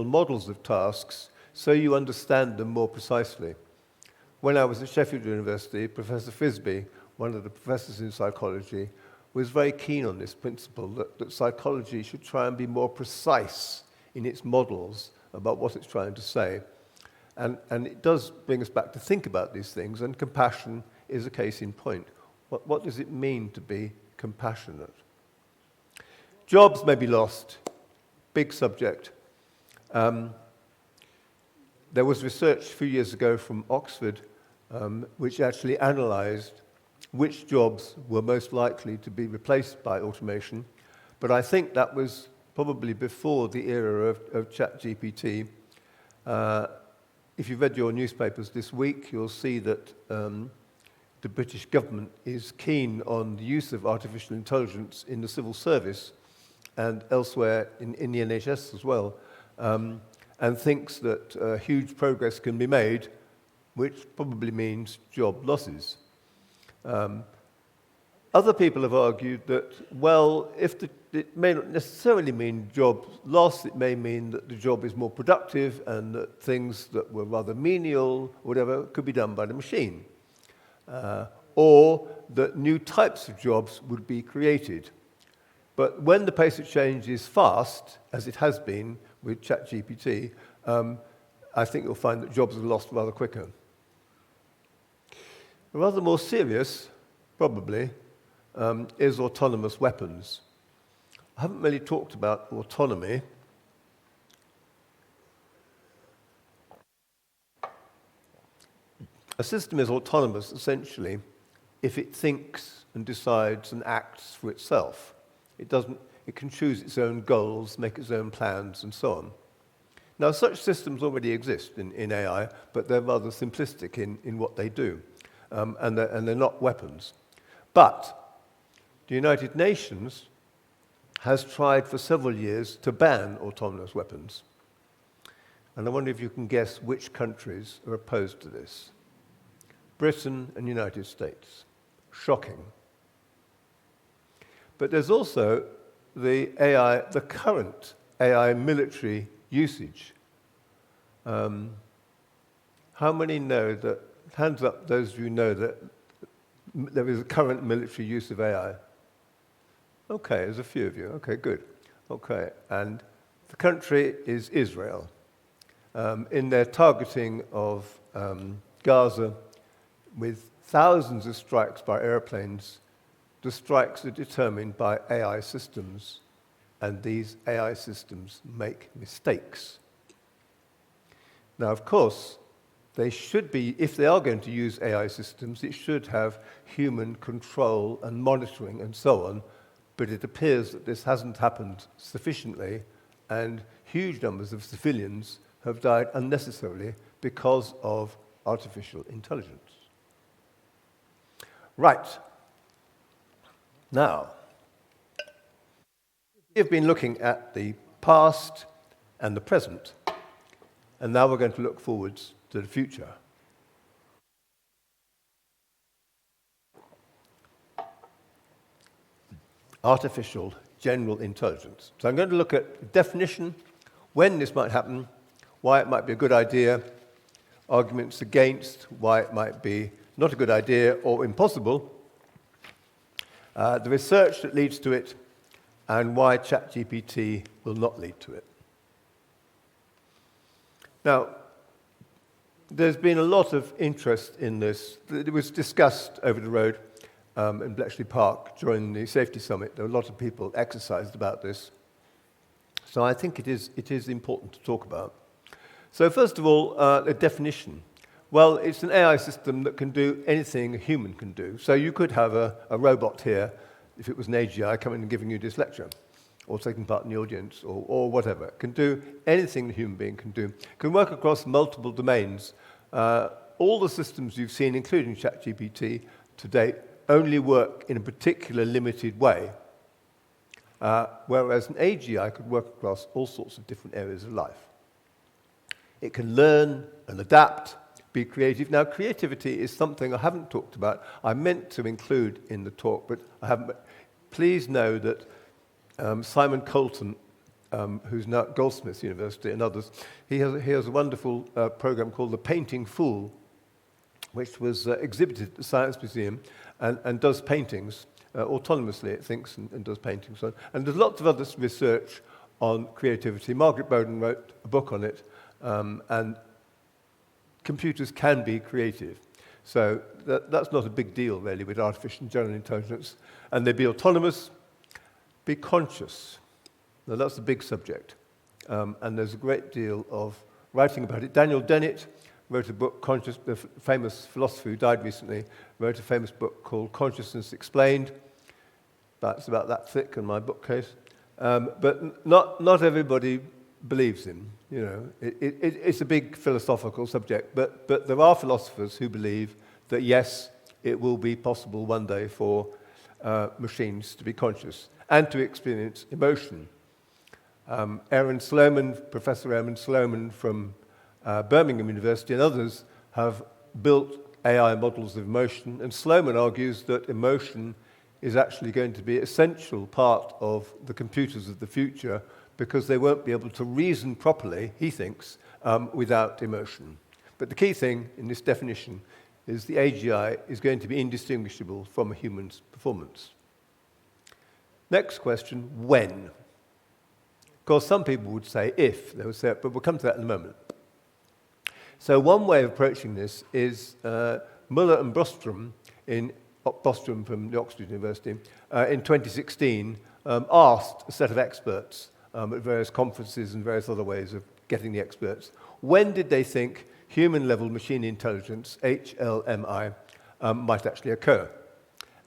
models of tasks, so you understand them more precisely. When I was at Sheffield University, Professor Frisby, one of the professors in psychology, was very keen on this principle that psychology should try and be more precise in its models about what it's trying to say. And it does bring us back to think about these things, and compassion is a case in point. What does it mean to be compassionate? Jobs may be lost. Big subject. There was research a few years ago from Oxford which actually analysed which jobs were most likely to be replaced by automation. But I think that was probably before the era of ChatGPT. If you've read your newspapers this week, you'll see that the British government is keen on the use of artificial intelligence in the civil service and elsewhere in the NHS as well, and thinks that huge progress can be made, which probably means job losses. Other people have argued that, well, it may not necessarily mean job loss, it may mean that the job is more productive and that things that were rather menial, whatever, could be done by the machine. Or that new types of jobs would be created. But when the pace of change is fast, as it has been with ChatGPT, I think you'll find that jobs are lost rather quicker. Rather more serious, probably, is autonomous weapons. I haven't really talked about autonomy. A system is autonomous, essentially, if it thinks and decides and acts for itself. It can choose its own goals, make its own plans, and so on. Now, such systems already exist in AI, but they're rather simplistic in what they do, and they're not weapons. But the United Nations has tried for several years to ban autonomous weapons. And I wonder if you can guess which countries are opposed to this. Britain and United States. Shocking. But there's also the current AI military usage. How many know that, hands up those of you who know that there is a current military use of AI? Okay, there's a few of you. Okay, good. Okay, and the country is Israel. In their targeting of Gaza with thousands of strikes by airplanes, the strikes are determined by AI systems, and these AI systems make mistakes. Now, of course, they should be, if they are going to use AI systems, it should have human control and monitoring and so on, but it appears that this hasn't happened sufficiently, and huge numbers of civilians have died unnecessarily because of artificial intelligence. Right. Now, we've been looking at the past and the present, and now we're going to look forwards to the future. Artificial general intelligence. So I'm going to look at the definition, when this might happen, why it might be a good idea, arguments against, why it might be not a good idea or impossible, the research that leads to it, and why ChatGPT will not lead to it. Now, there's been a lot of interest in this. It was discussed over the road in Bletchley Park during the Safety Summit. There were a lot of people exercised about this. So I think it is important to talk about. So first of all, a definition. Well, it's an AI system that can do anything a human can do. So you could have a robot here, if it was an AGI, coming and giving you this lecture, or taking part in the audience, or whatever. It can do anything a human being can do. It can work across multiple domains. All the systems you've seen, including ChatGPT, to date, only work in a particular limited way, whereas an AGI could work across all sorts of different areas of life. It can learn and adapt, be creative. Now, creativity is something I haven't talked about. I meant to include in the talk, but I haven't. Please know that Simon Colton, who's now at Goldsmiths University and others, he has a wonderful program called The Painting Fool, which was exhibited at the Science Museum and does paintings autonomously, it thinks, and does paintings. And there's lots of other research on creativity. Margaret Bowden wrote a book on it, and computers can be creative. So that's not a big deal, really, with artificial general intelligence. And they'd be autonomous, be conscious. Now, that's the big subject. And there's a great deal of writing about it. Daniel Dennett wrote a book, the famous philosopher who died recently, wrote a famous book called Consciousness Explained. That's about that thick in my bookcase. But not everybody believes him. You know, it's a big philosophical subject, but there are philosophers who believe that, yes, it will be possible one day for machines to be conscious and to experience emotion. Professor Aaron Sloman from Birmingham University and others have built AI models of emotion, and Sloman argues that emotion is actually going to be an essential part of the computers of the future because they won't be able to reason properly, he thinks, without emotion. But the key thing in this definition is the AGI is going to be indistinguishable from a human's performance. Next question, when? Of course, some people would say if, they would say, but we'll come to that in a moment. So one way of approaching this is Muller and Bostrom from the Oxford University in 2016 asked a set of experts at various conferences and various other ways of getting the experts, when did they think human-level machine intelligence, HLMI, might actually occur?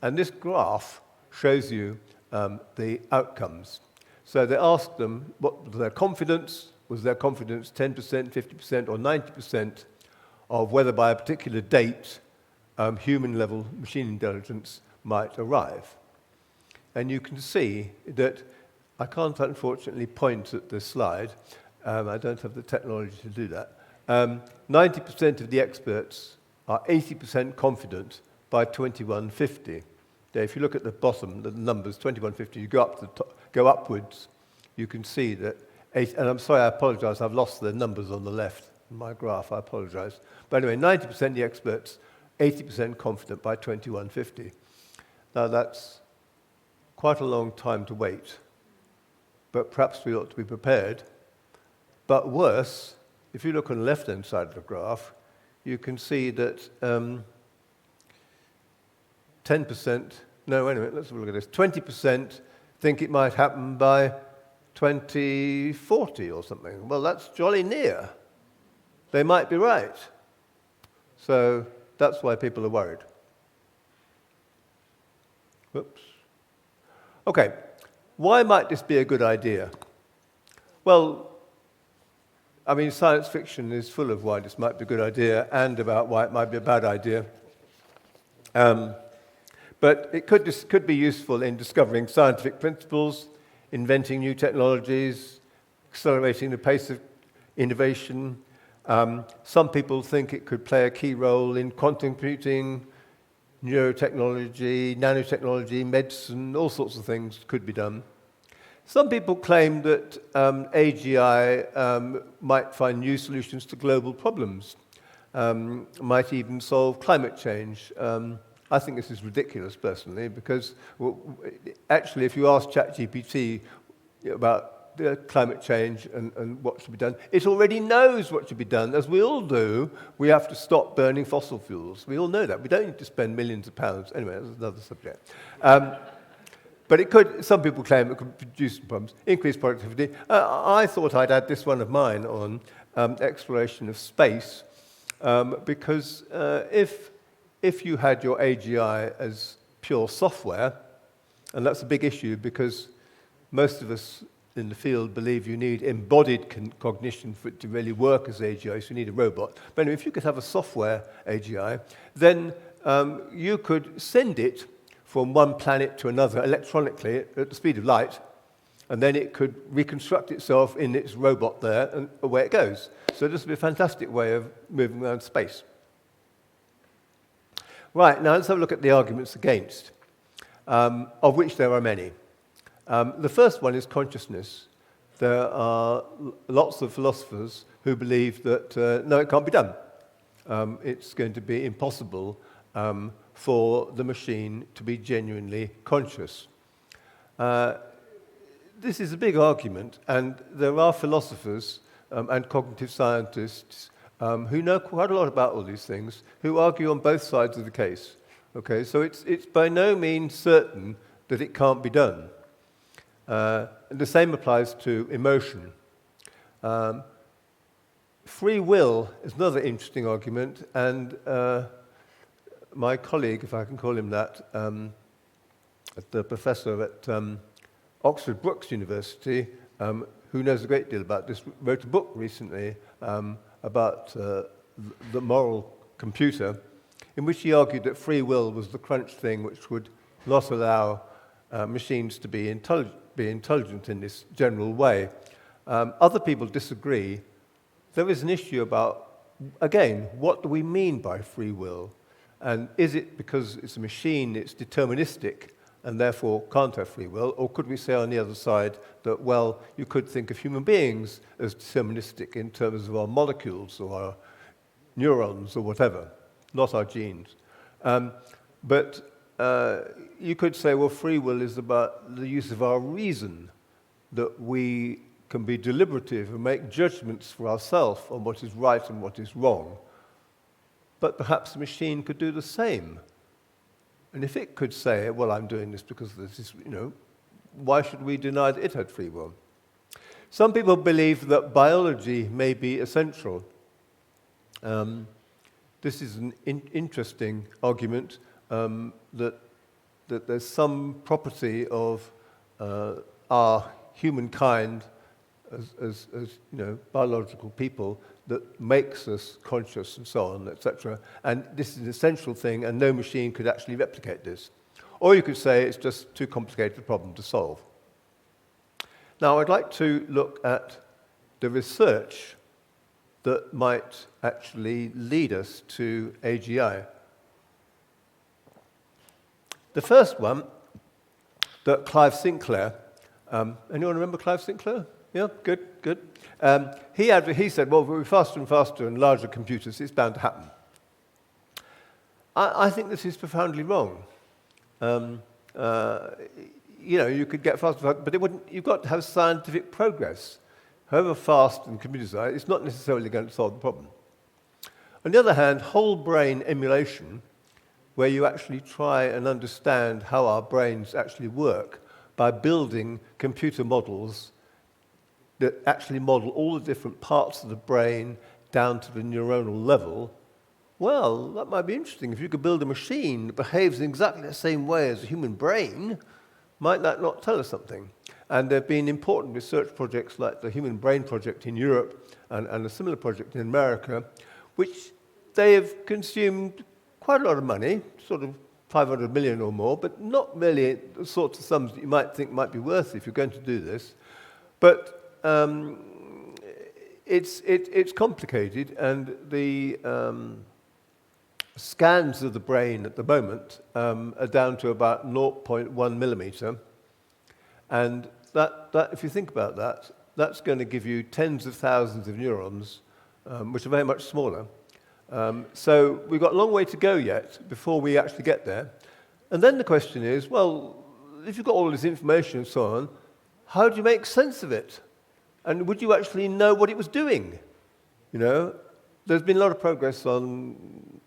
And this graph shows you the outcomes. So they asked them what was their confidence. Was their confidence 10%, 50%, or 90% of whether by a particular date human-level machine intelligence might arrive? And you can see that I can't unfortunately point at this slide. I don't have the technology to do that. 90% of the experts are 80% confident by 2150. Now, if you look at the bottom, the numbers, 2150, you go up to the top, go upwards, you can see that, and I'm sorry, I apologize, I've lost the numbers on the left in my graph, I apologize. But anyway, 90% of the experts, 80% confident by 2150. Now, that's quite a long time to wait, but perhaps we ought to be prepared. But worse, if you look on the left-hand side of the graph, you can see that 10%, no, wait a minute, let's have a look at this. 20% think it might happen by 2040 or something. Well, that's jolly near. They might be right. So that's why people are worried. Whoops. Okay, why might this be a good idea? Well, I mean, science fiction is full of why this might be a good idea and about why it might be a bad idea. But it could be useful in discovering scientific principles, inventing new technologies, accelerating the pace of innovation. Some people think it could play a key role in quantum computing, neurotechnology, nanotechnology, medicine, all sorts of things could be done. Some people claim that AGI might find new solutions to global problems, might even solve climate change. I think this is ridiculous, personally, because actually, if you ask ChatGPT about climate change and what should be done, it already knows what should be done. As we all do, we have to stop burning fossil fuels. We all know that. We don't need to spend millions of pounds. Anyway, that's another subject. But it could, some people claim it could produce problems, increase productivity. I thought I'd add this one of mine on exploration of space, because if you had your AGI as pure software, and that's a big issue because most of us in the field believe you need embodied cognition for it to really work as AGI, so you need a robot. But anyway, if you could have a software AGI, then you could send it from one planet to another electronically at the speed of light, and then it could reconstruct itself in its robot there, and away it goes. So this would be a fantastic way of moving around space. Right, now let's have a look at the arguments against, of which there are many. The first one is consciousness. There are lots of philosophers who believe that, no, it can't be done. It's going to be impossible for the machine to be genuinely conscious. This is a big argument, and there are philosophers and cognitive scientists who know quite a lot about all these things, who argue on both sides of the case. Okay, so it's by no means certain that it can't be done. The same applies to emotion. Free will is another interesting argument, and my colleague, if I can call him that, the professor at Oxford Brookes University, who knows a great deal about this, wrote a book recently about the moral computer, in which he argued that free will was the crunch thing which would not allow machines to be intelligent in this general way. Other people disagree. There is an issue about, again, what do we mean by free will? And is it because it's a machine, it's deterministic, and therefore can't have free will? Or could we say on the other side that, well, you could think of human beings as deterministic in terms of our molecules or our neurons or whatever, not our genes. But you could say, well, free will is about the use of our reason, that we can be deliberative and make judgments for ourselves on what is right and what is wrong. But perhaps the machine could do the same. And if it could say, well, I'm doing this because this is, why should we deny that it had free will? Some people believe that biology may be essential. This is an interesting argument, that there's some property of our humankind as biological people that makes us conscious and so on, etc. And this is an essential thing, and no machine could actually replicate this. Or you could say it's just too complicated a problem to solve. Now, I'd like to look at the research that might actually lead us to AGI. The first one, that Clive Sinclair, anyone remember Clive Sinclair? Yeah, good. He said, well, we're faster and faster and larger computers, it's bound to happen. I think this is profoundly wrong. You could get faster, but you've got to have scientific progress. However fast and computers are, it's not necessarily going to solve the problem. On the other hand, whole brain emulation, where you actually try and understand how our brains actually work by building computer models that actually model all the different parts of the brain down to the neuronal level, well, that might be interesting. If you could build a machine that behaves in exactly the same way as a human brain, might that not tell us something? And there have been important research projects like the Human Brain Project in Europe and a similar project in America, which they have consumed quite a lot of money, sort of 500 million or more, but not really the sorts of sums that you might think might be worth if you're going to do this. But it's complicated, and the scans of the brain at the moment are down to about 0.1 millimeter, and that if you think about that, that's going to give you tens of thousands of neurons, which are very much smaller. So we've got a long way to go yet before we actually get there. And then the question is, well, if you've got all this information and so on, how do you make sense of it? And would you actually know what it was doing? There's been a lot of progress on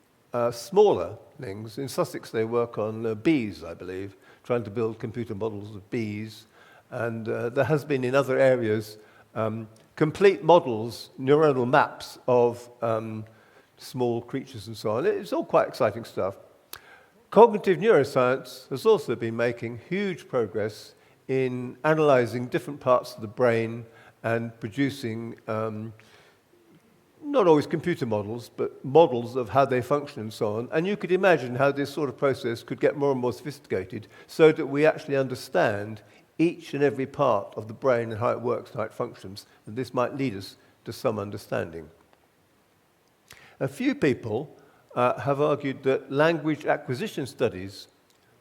smaller things. In Sussex, they work on bees, I believe, trying to build computer models of bees. And there has been in other areas complete models, neuronal maps of small creatures and so on. It's all quite exciting stuff. Cognitive neuroscience has also been making huge progress in analyzing different parts of the brain and producing not always computer models, but models of how they function and so on. And you could imagine how this sort of process could get more and more sophisticated so that we actually understand each and every part of the brain and how it works and how it functions. And this might lead us to some understanding. A few people have argued that language acquisition studies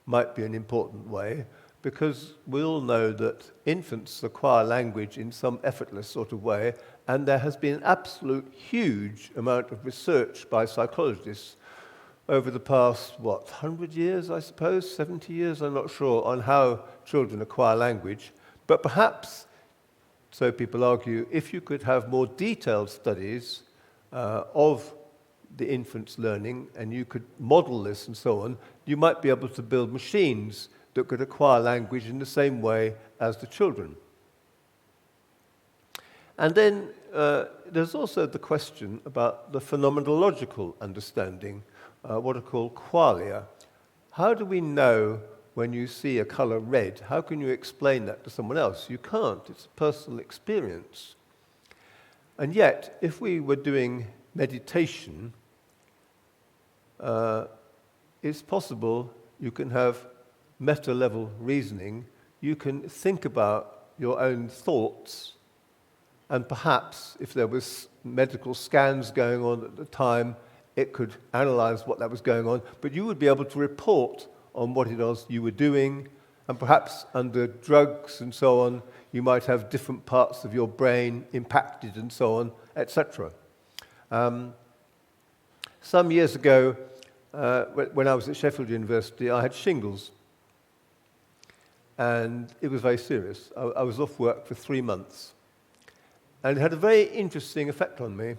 might be an important way, because we all know that infants acquire language in some effortless sort of way, and there has been an absolute huge amount of research by psychologists over the past, 100 years, I suppose, 70 years, I'm not sure, on how children acquire language. But perhaps, so people argue, if you could have more detailed studies of the infant's learning, and you could model this and so on, you might be able to build machines that could acquire language in the same way as the children. And then there's also the question about the phenomenological understanding, what are called qualia. How do we know when you see a color red? How can you explain that to someone else? You can't. It's a personal experience. And yet, if we were doing meditation, it's possible you can have meta-level reasoning. You can think about your own thoughts, and perhaps if there was medical scans going on at the time, it could analyze what that was going on, but you would be able to report on what it was you were doing, and perhaps under drugs and so on, you might have different parts of your brain impacted and so on, etc. Some years ago, when I was at Sheffield University, I had shingles. And it was very serious. I was off work for 3 months. And it had a very interesting effect on me,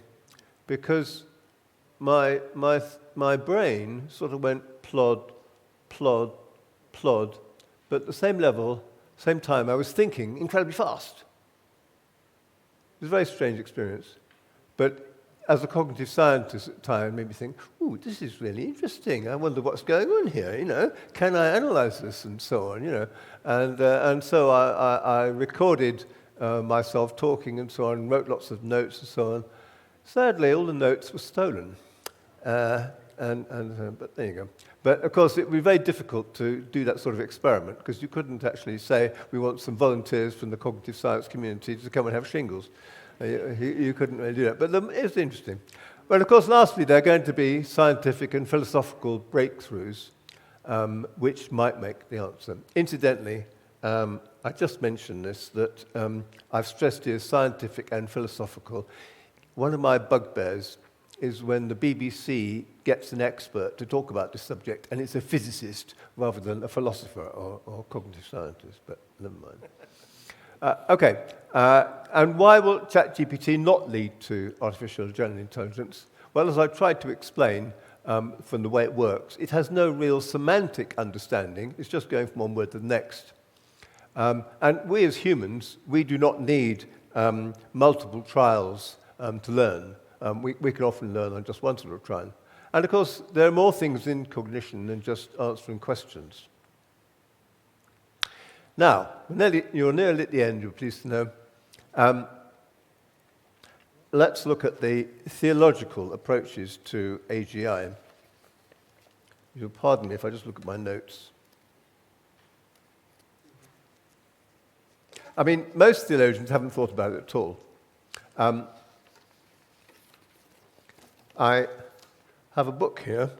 because my brain sort of went plod, plod, plod, but at the same level, same time, I was thinking incredibly fast. It was a very strange experience. But as a cognitive scientist at the time, it made me think, ooh, this is really interesting. I wonder what's going on here, Can I analyze this and so on, And so I recorded myself talking and so on, wrote lots of notes and so on. Sadly, all the notes were stolen. But there you go. But of course, it would be very difficult to do that sort of experiment because you couldn't actually say, we want some volunteers from the cognitive science community to come and have shingles. You couldn't really do that. But it's interesting. Well, of course, lastly, there are going to be scientific and philosophical breakthroughs which might make the answer. Incidentally, I just mentioned this, that I've stressed here scientific and philosophical. One of my bugbears is when the BBC gets an expert to talk about this subject, and it's a physicist rather than a philosopher or cognitive scientist, but never mind. Okay, and why will ChatGPT not lead to artificial general intelligence? Well, as I tried to explain from the way it works, it has no real semantic understanding. It's just going from one word to the next. And we as humans, we do not need multiple trials to learn. We can often learn on just one sort of trial. And of course, there are more things in cognition than just answering questions. Now, you're nearly at the end, you're pleased to know. Let's look at the theological approaches to AGI. You'll pardon me if I just look at my notes. I mean, most theologians haven't thought about it at all. I have a book here.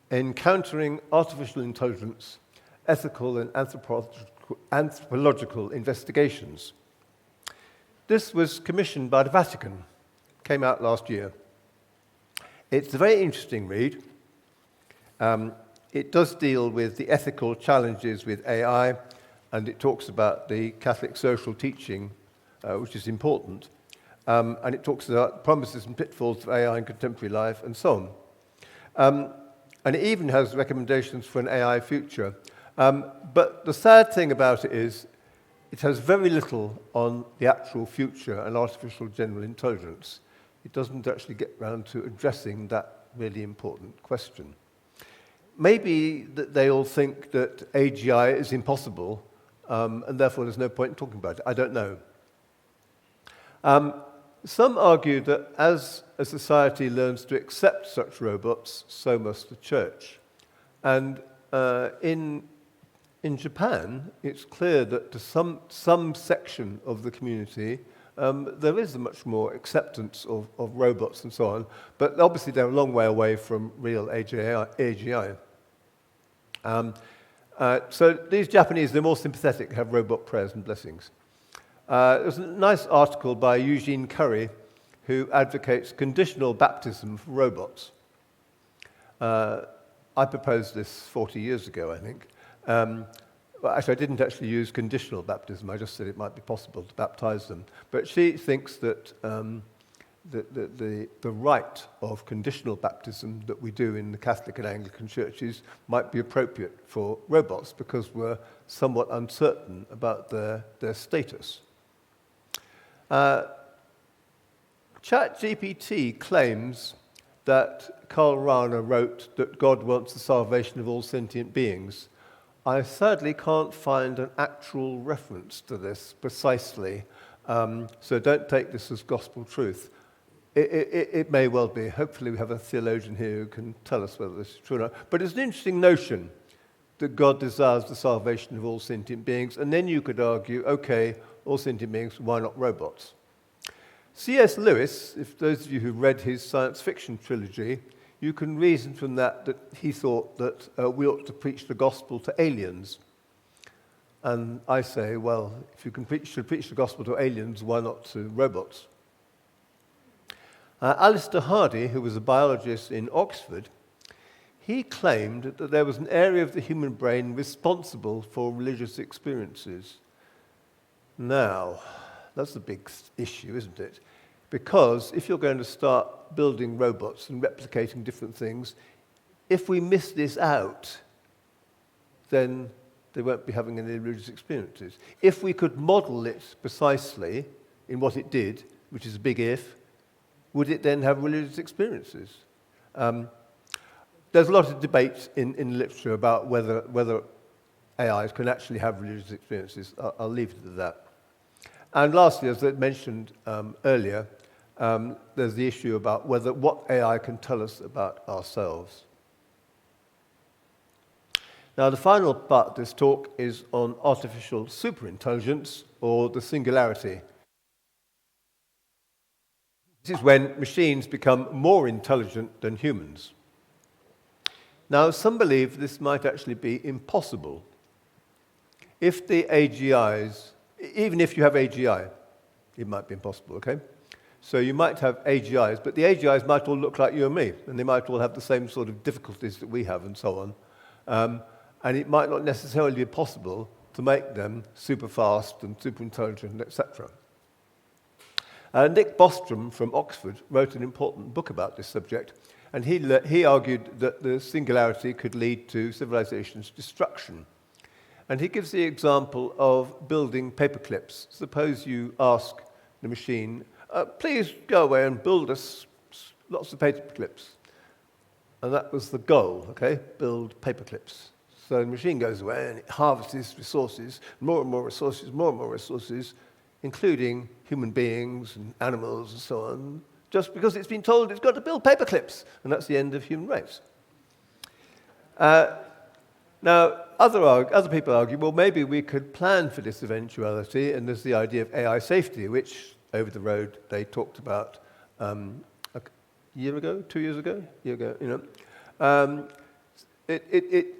Encountering Artificial Intelligence, Ethical and Anthropological Investigations. This was commissioned by the Vatican, came out last year. It's a very interesting read. It does deal with the ethical challenges with AI, and it talks about the Catholic social teaching, which is important. And it talks about promises and pitfalls of AI in contemporary life, and so on. And it even has recommendations for an AI future. But the sad thing about it is it has very little on the actual future and artificial general intelligence. It doesn't actually get round to addressing that really important question. Maybe that they all think that AGI is impossible, and therefore there's no point in talking about it. I don't know. Some argue that as a society learns to accept such robots, so must the church. And in Japan, it's clear that to some section of the community, there is a much more acceptance of robots and so on, but obviously they're a long way away from real AGI. So these Japanese, they're more sympathetic, have robot prayers and blessings. There's a nice article by Eugene Curry, who advocates conditional baptism for robots. I proposed this 40 years ago, I think. Well, actually, I didn't actually use conditional baptism. I just said it might be possible to baptize them. But she thinks that the rite of conditional baptism that we do in the Catholic and Anglican churches might be appropriate for robots because we're somewhat uncertain about their status. ChatGPT claims that Karl Rahner wrote that God wants the salvation of all sentient beings. I sadly can't find an actual reference to this precisely, so don't take this as gospel truth. It may well be. Hopefully we have a theologian here who can tell us whether this is true or not. But it's an interesting notion that God desires the salvation of all sentient beings, and then you could argue, okay, all sentient beings, why not robots? C.S. Lewis, if those of you who've read his science fiction trilogy, you can reason from that he thought that we ought to preach the gospel to aliens. And I say, well, if you should preach the gospel to aliens, why not to robots? Alistair Hardy, who was a biologist in Oxford, he claimed that there was an area of the human brain responsible for religious experiences. Now, that's a big issue, isn't it? Because if you're going to start building robots and replicating different things, if we miss this out, then they won't be having any religious experiences. If we could model it precisely in what it did, which is a big if, would it then have religious experiences? There's a lot of debate in literature about whether AIs can actually have religious experiences. I'll leave it at that. And lastly, as I mentioned earlier, there's the issue about what AI can tell us about ourselves. Now, the final part of this talk is on artificial superintelligence, or the singularity. This is when machines become more intelligent than humans. Now, some believe this might actually be impossible. If the AGIs, even if you have AGI, it might be impossible, okay? So you might have AGIs, but the AGIs might all look like you and me, and they might all have the same sort of difficulties that we have and so on. And it might not necessarily be possible to make them super fast and super intelligent, etc. Nick Bostrom from Oxford wrote an important book about this subject, and he argued that the singularity could lead to civilization's destruction. And he gives the example of building paperclips. Suppose you ask the machine, please go away and build us lots of paperclips. And that was the goal, okay? Build paperclips. So the machine goes away and it harvests resources, more and more resources, more and more resources, including human beings and animals and so on, just because it's been told it's got to build paperclips. And that's the end of human race. Now, other people argue, well, maybe we could plan for this eventuality, and there's the idea of AI safety, which over the road they talked about a year ago, 2 years ago,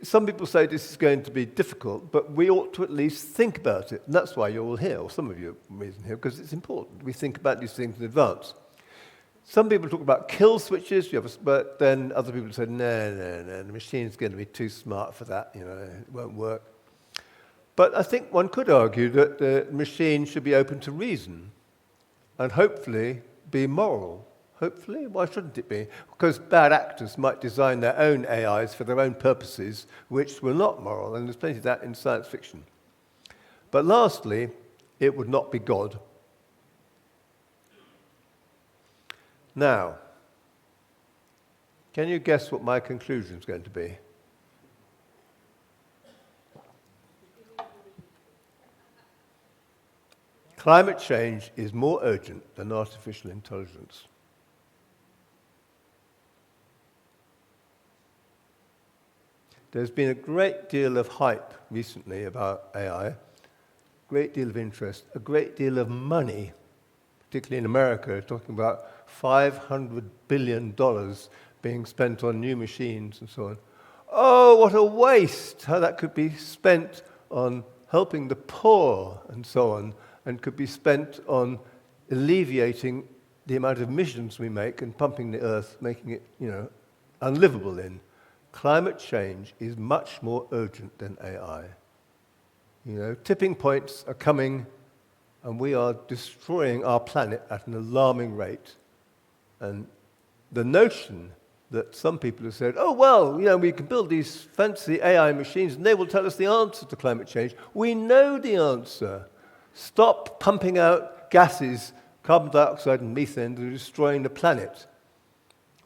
some people say this is going to be difficult, but we ought to at least think about it. And that's why you're all here, or some of you are here, because it's important. We think about these things in advance. Some people talk about kill switches, but then other people say, no, the machine's going to be too smart for that, it won't work. But I think one could argue that the machine should be open to reason and hopefully be moral. Hopefully, why shouldn't it be? Because bad actors might design their own AIs for their own purposes, which were not moral, and there's plenty of that in science fiction. But lastly, it would not be God. Now, can you guess what my conclusion is going to be? Climate change is more urgent than artificial intelligence. There's been a great deal of hype recently about AI, a great deal of interest, a great deal of money, particularly in America, talking about $500 billion being spent on new machines and so on. Oh, what a waste! How that could be spent on helping the poor and so on, and could be spent on alleviating the amount of emissions we make and pumping the earth, making it, unlivable in. Climate change is much more urgent than AI. Tipping points are coming, and we are destroying our planet at an alarming rate. And the notion that some people have said, oh, well, we can build these fancy AI machines and they will tell us the answer to climate change. We know the answer. Stop pumping out gases, carbon dioxide and methane, that are destroying the planet.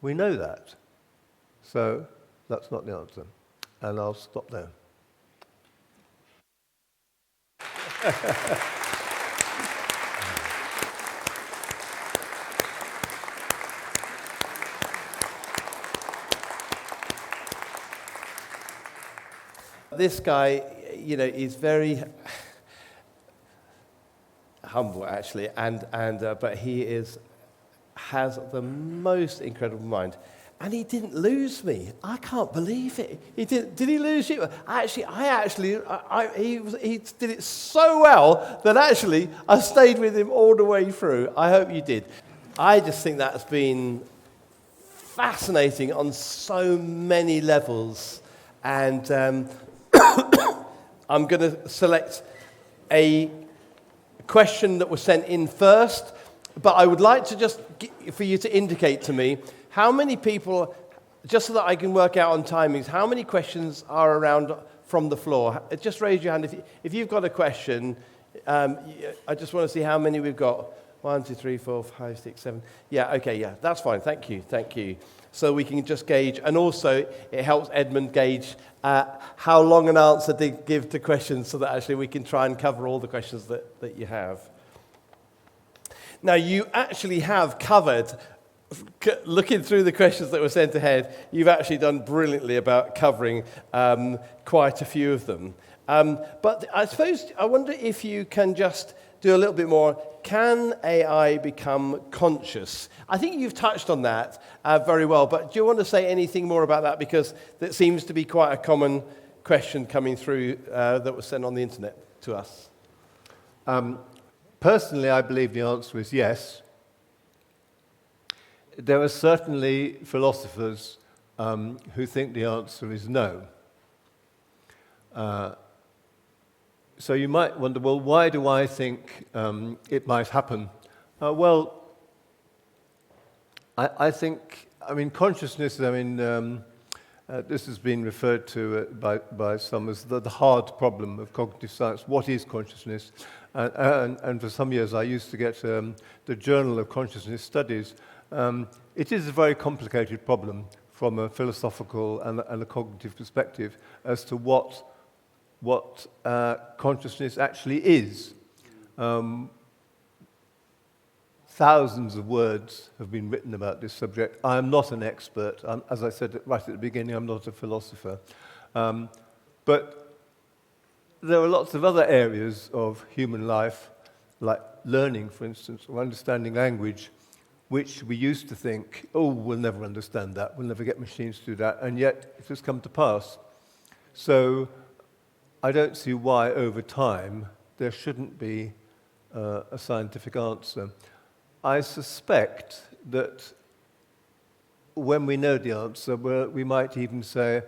We know that. So that's not the answer. And I'll stop there. This guy, is very humble, actually, but he has the most incredible mind. And he didn't lose me. I can't believe it. He did he lose you? He did it so well that actually I stayed with him all the way through. I hope you did. I just think that's been fascinating on so many levels. And I'm going to select a question that was sent in first, but I would like to for you to indicate to me how many people, just so that I can work out on timings, how many questions are around from the floor. Just raise your hand if you've got a question. I just want to see how many we've got. 1, 2, 3, 4, 5, 6, 7. Yeah, okay, yeah, that's fine. Thank you. So we can just gauge, and also it helps Edmund gauge how long an answer to give to questions so that actually we can try and cover all the questions that you have. Now, you actually have covered, looking through the questions that were sent ahead, you've actually done brilliantly about covering quite a few of them. But I suppose, I wonder if you can just do a little bit more. Can AI become conscious? I think you've touched on that very well, but do you want to say anything more about that? Because that seems to be quite a common question coming through that was sent on the internet to us. Personally, I believe the answer is yes. There are certainly philosophers who think the answer is no. So you might wonder, well, why do I think it might happen? I think, consciousness, this has been referred to by some as the hard problem of cognitive science. What is consciousness? And for some years I used to get the Journal of Consciousness Studies. It is a very complicated problem from a philosophical and a cognitive perspective as to what consciousness actually is. Thousands of words have been written about this subject. I am not an expert. As I said right at the beginning, I'm not a philosopher. But there are lots of other areas of human life, like learning, for instance, or understanding language, which we used to think, oh, we'll never understand that, we'll never get machines to do that, and yet it has come to pass. So I don't see why, over time, there shouldn't be a scientific answer. I suspect that when we know the answer, we might even say,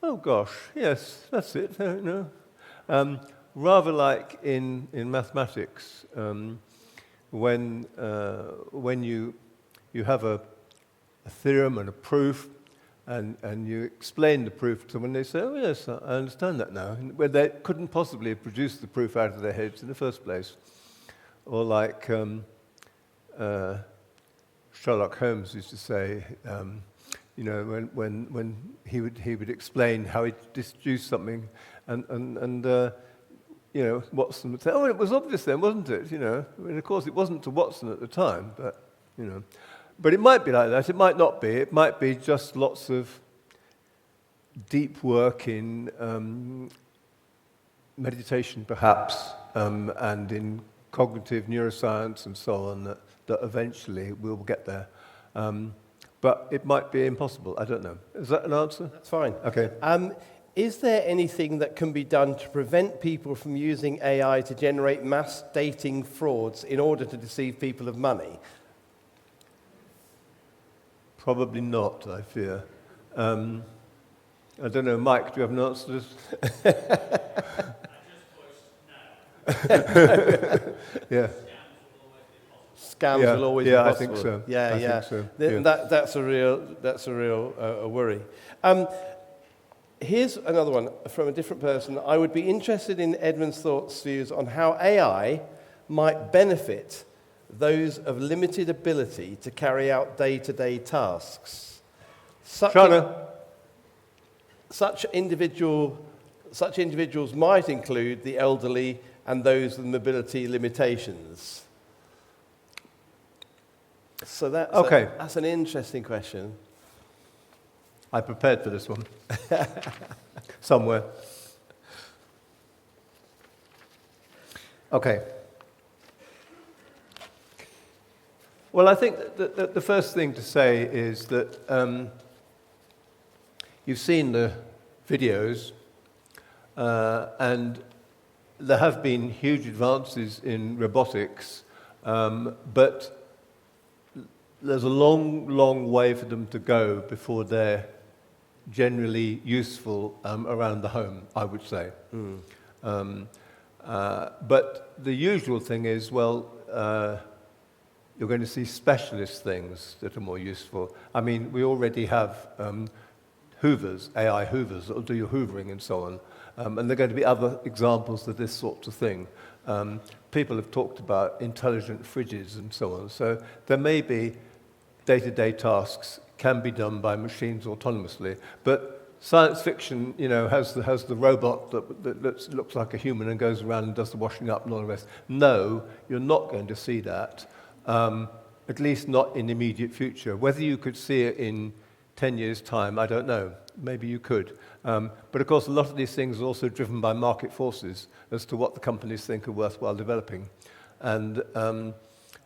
oh gosh, yes, that's it. No. Rather like in mathematics, when you have a theorem and a proof, and you explain the proof to someone, they say, oh yes, I understand that now, where they couldn't possibly have produced the proof out of their heads in the first place. Or like Sherlock Holmes used to say, when he would explain how he deduced something, and Watson would say, oh, it was obvious then, wasn't it? Of course it wasn't to Watson at the time, but But it might be like that. It might not be. It might be just lots of deep work in meditation, perhaps, and in cognitive neuroscience and so on, that eventually we'll get there. But it might be impossible. I don't know. Is that an answer? That's fine. Okay. Is there anything that can be done to prevent people from using AI to generate mass dating frauds in order to deceive people of money? Probably not, I fear. I don't know, Mike, do you have an answer to this? I just voiced no. Yeah. Scams will always be possible. I think so. Yeah. Think so. That's a real worry. Here's another one from a different person. I would be interested in Edmund's views on how AI might benefit those of limited ability to carry out day-to-day tasks. Such individuals might include the elderly and those with mobility limitations. So that's an interesting question. I prepared for this one. Somewhere. Okay. Well, I think that the first thing to say is that you've seen the videos, and there have been huge advances in robotics, but there's a long, long way for them to go before they're generally useful around the home, I would say. But the usual thing is, you're going to see specialist things that are more useful. I mean, we already have hoovers, AI hoovers, that will do your hoovering and so on. And there are going to be other examples of this sort of thing. People have talked about intelligent fridges and so on. So there may be day-to-day tasks can be done by machines autonomously. But science fiction, has the robot that looks like a human and goes around and does the washing up and all the rest. No, you're not going to see that. at least not in the immediate future. Whether you could see it in 10 years' time, I don't know. Maybe you could. But of course, a lot of these things are also driven by market forces as to what the companies think are worthwhile developing. And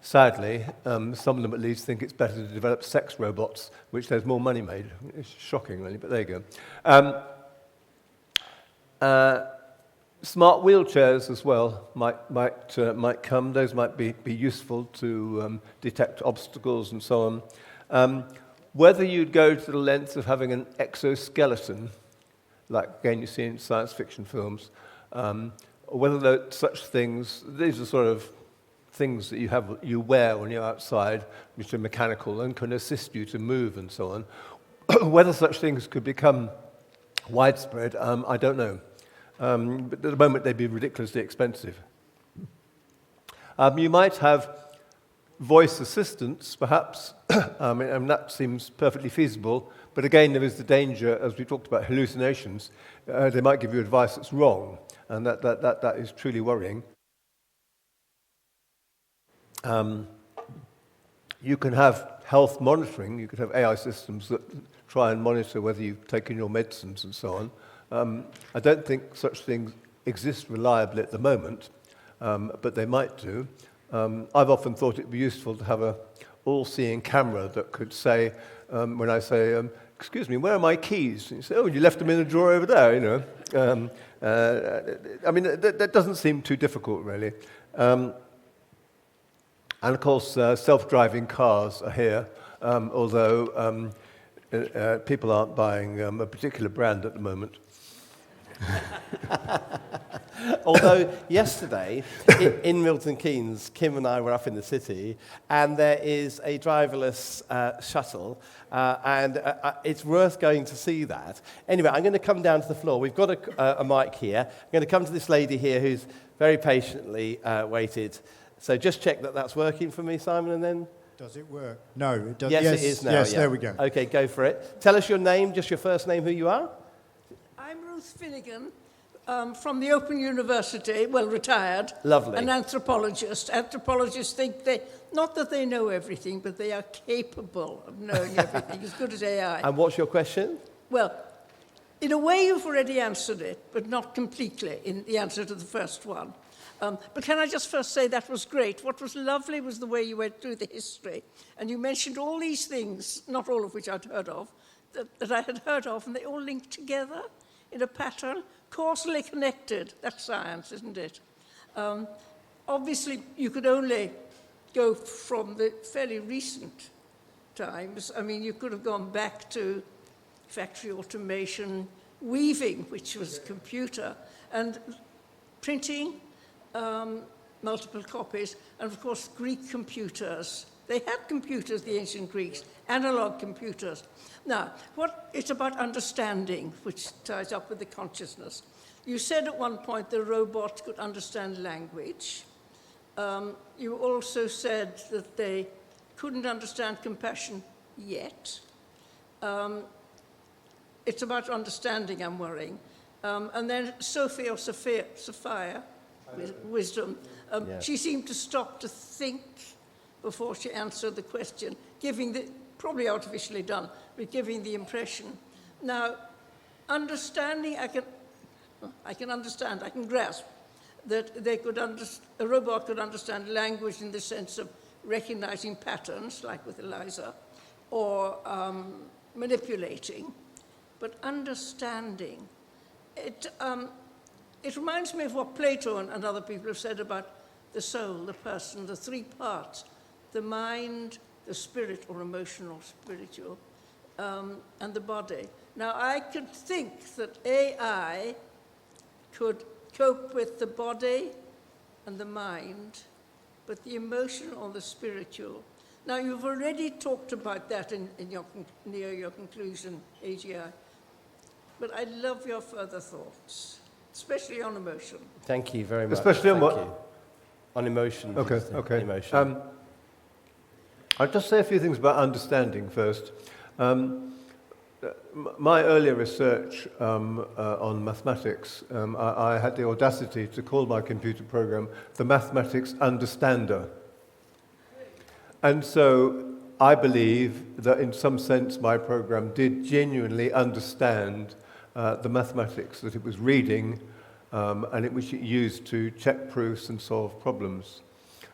sadly, some of them at least think it's better to develop sex robots, which there's more money made. It's shocking, really, but there you go. Smart wheelchairs as well might come. Those might be useful to detect obstacles and so on. Whether you'd go to the length of having an exoskeleton, like again you see in science fiction films, or whether such things, these are sort of things that you wear when you're outside, which are mechanical and can assist you to move and so on. Whether such things could become widespread, I don't know. But at the moment they'd be ridiculously expensive. You might have voice assistants, perhaps, and that seems perfectly feasible, but again there is the danger, as we talked about hallucinations, they might give you advice that's wrong, and that is truly worrying. You can have health monitoring, you could have AI systems that try and monitor whether you've taken your medicines and so on. I don't think such things exist reliably at the moment, but they might do. I've often thought it would be useful to have an all-seeing camera that could say, when I say, excuse me, where are my keys? And you say, oh, you left them in a drawer over there, you know. I mean, that doesn't seem too difficult, really. And of course, self-driving cars are here, although people aren't buying a particular brand at the moment. Although yesterday in Milton Keynes, Kim and I were up in the city, and there is a driverless shuttle, and it's worth going to see that. Anyway, I'm going to come down to the floor. We've got a mic here. I'm going to come to this lady here who's very patiently waited. So just check that that's working for me, Simon, and then... Does it work? No, it doesn't. Yes, it is now. Yes, yeah. there we go. Okay, go for it. Tell us your name, just your first name, who you are. I'm Ruth Finnegan from the Open University, well, retired. Lovely. An anthropologist. Anthropologists think not that they know everything, but they are capable of knowing everything, as good as AI. And what's your question? Well, in a way you've already answered it, but not completely in the answer to the first one. But can I just first say that was great. What was lovely was the way you went through the history. And you mentioned all these things, not all of which I'd heard of, that I had heard of, and they all linked together in a pattern, causally connected. That's science, isn't it? Obviously, you could only go from the fairly recent times. I mean, you could have gone back to factory automation, weaving, which was computer, and printing, multiple copies, and of course Greek computers. They had computers, the ancient Greeks, analog computers. Now, it's about understanding, which ties up with the consciousness. You said at one point the robot could understand language. You also said that they couldn't understand compassion yet. It's about understanding, I'm worrying. And then Sophia, wisdom, she seemed to stop to think before she answered the question, probably artificially done, but giving the impression. Now, understanding, I can understand, I can grasp that a robot could understand language in the sense of recognizing patterns, like with Eliza, or manipulating, but understanding. It reminds me of what Plato and other people have said about the soul, the person, the three parts, the mind, the spirit or emotional, spiritual, and the body. Now, I could think that AI could cope with the body and the mind, but the emotional or the spiritual. Now, you've already talked about that near your conclusion, AGI, but I'd love your further thoughts. Especially on emotion. Thank you very much. Especially on what? You. On emotion. Okay. Emotion. I'll just say a few things about understanding first. My earlier research on mathematics, I had the audacity to call my computer program the Mathematics Understander. And so I believe that in some sense my program did genuinely understand the mathematics that it was reading and which it used to check proofs and solve problems.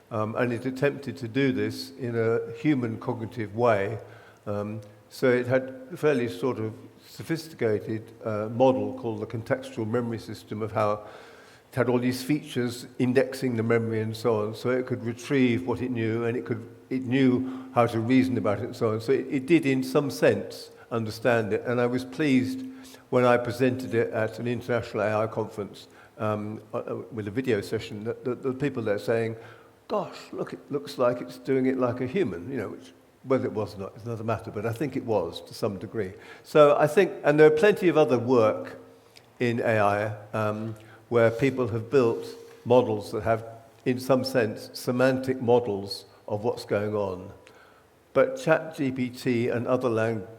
And it attempted to do this in a human cognitive way. So it had a fairly sort of sophisticated model called the contextual memory system of how it had all these features indexing the memory and so on, so it could retrieve what it knew, and it knew how to reason about it and so on. So it did, in some sense, understand it. And I was pleased when I presented it at an international AI conference with a video session that the people there saying, "Gosh, look, it looks like it's doing it like a human," which whether it was or not is another matter, but I think it was to some degree. So I think, and there are plenty of other work in AI where people have built models that have, in some sense, semantic models of what's going on. But ChatGPT and other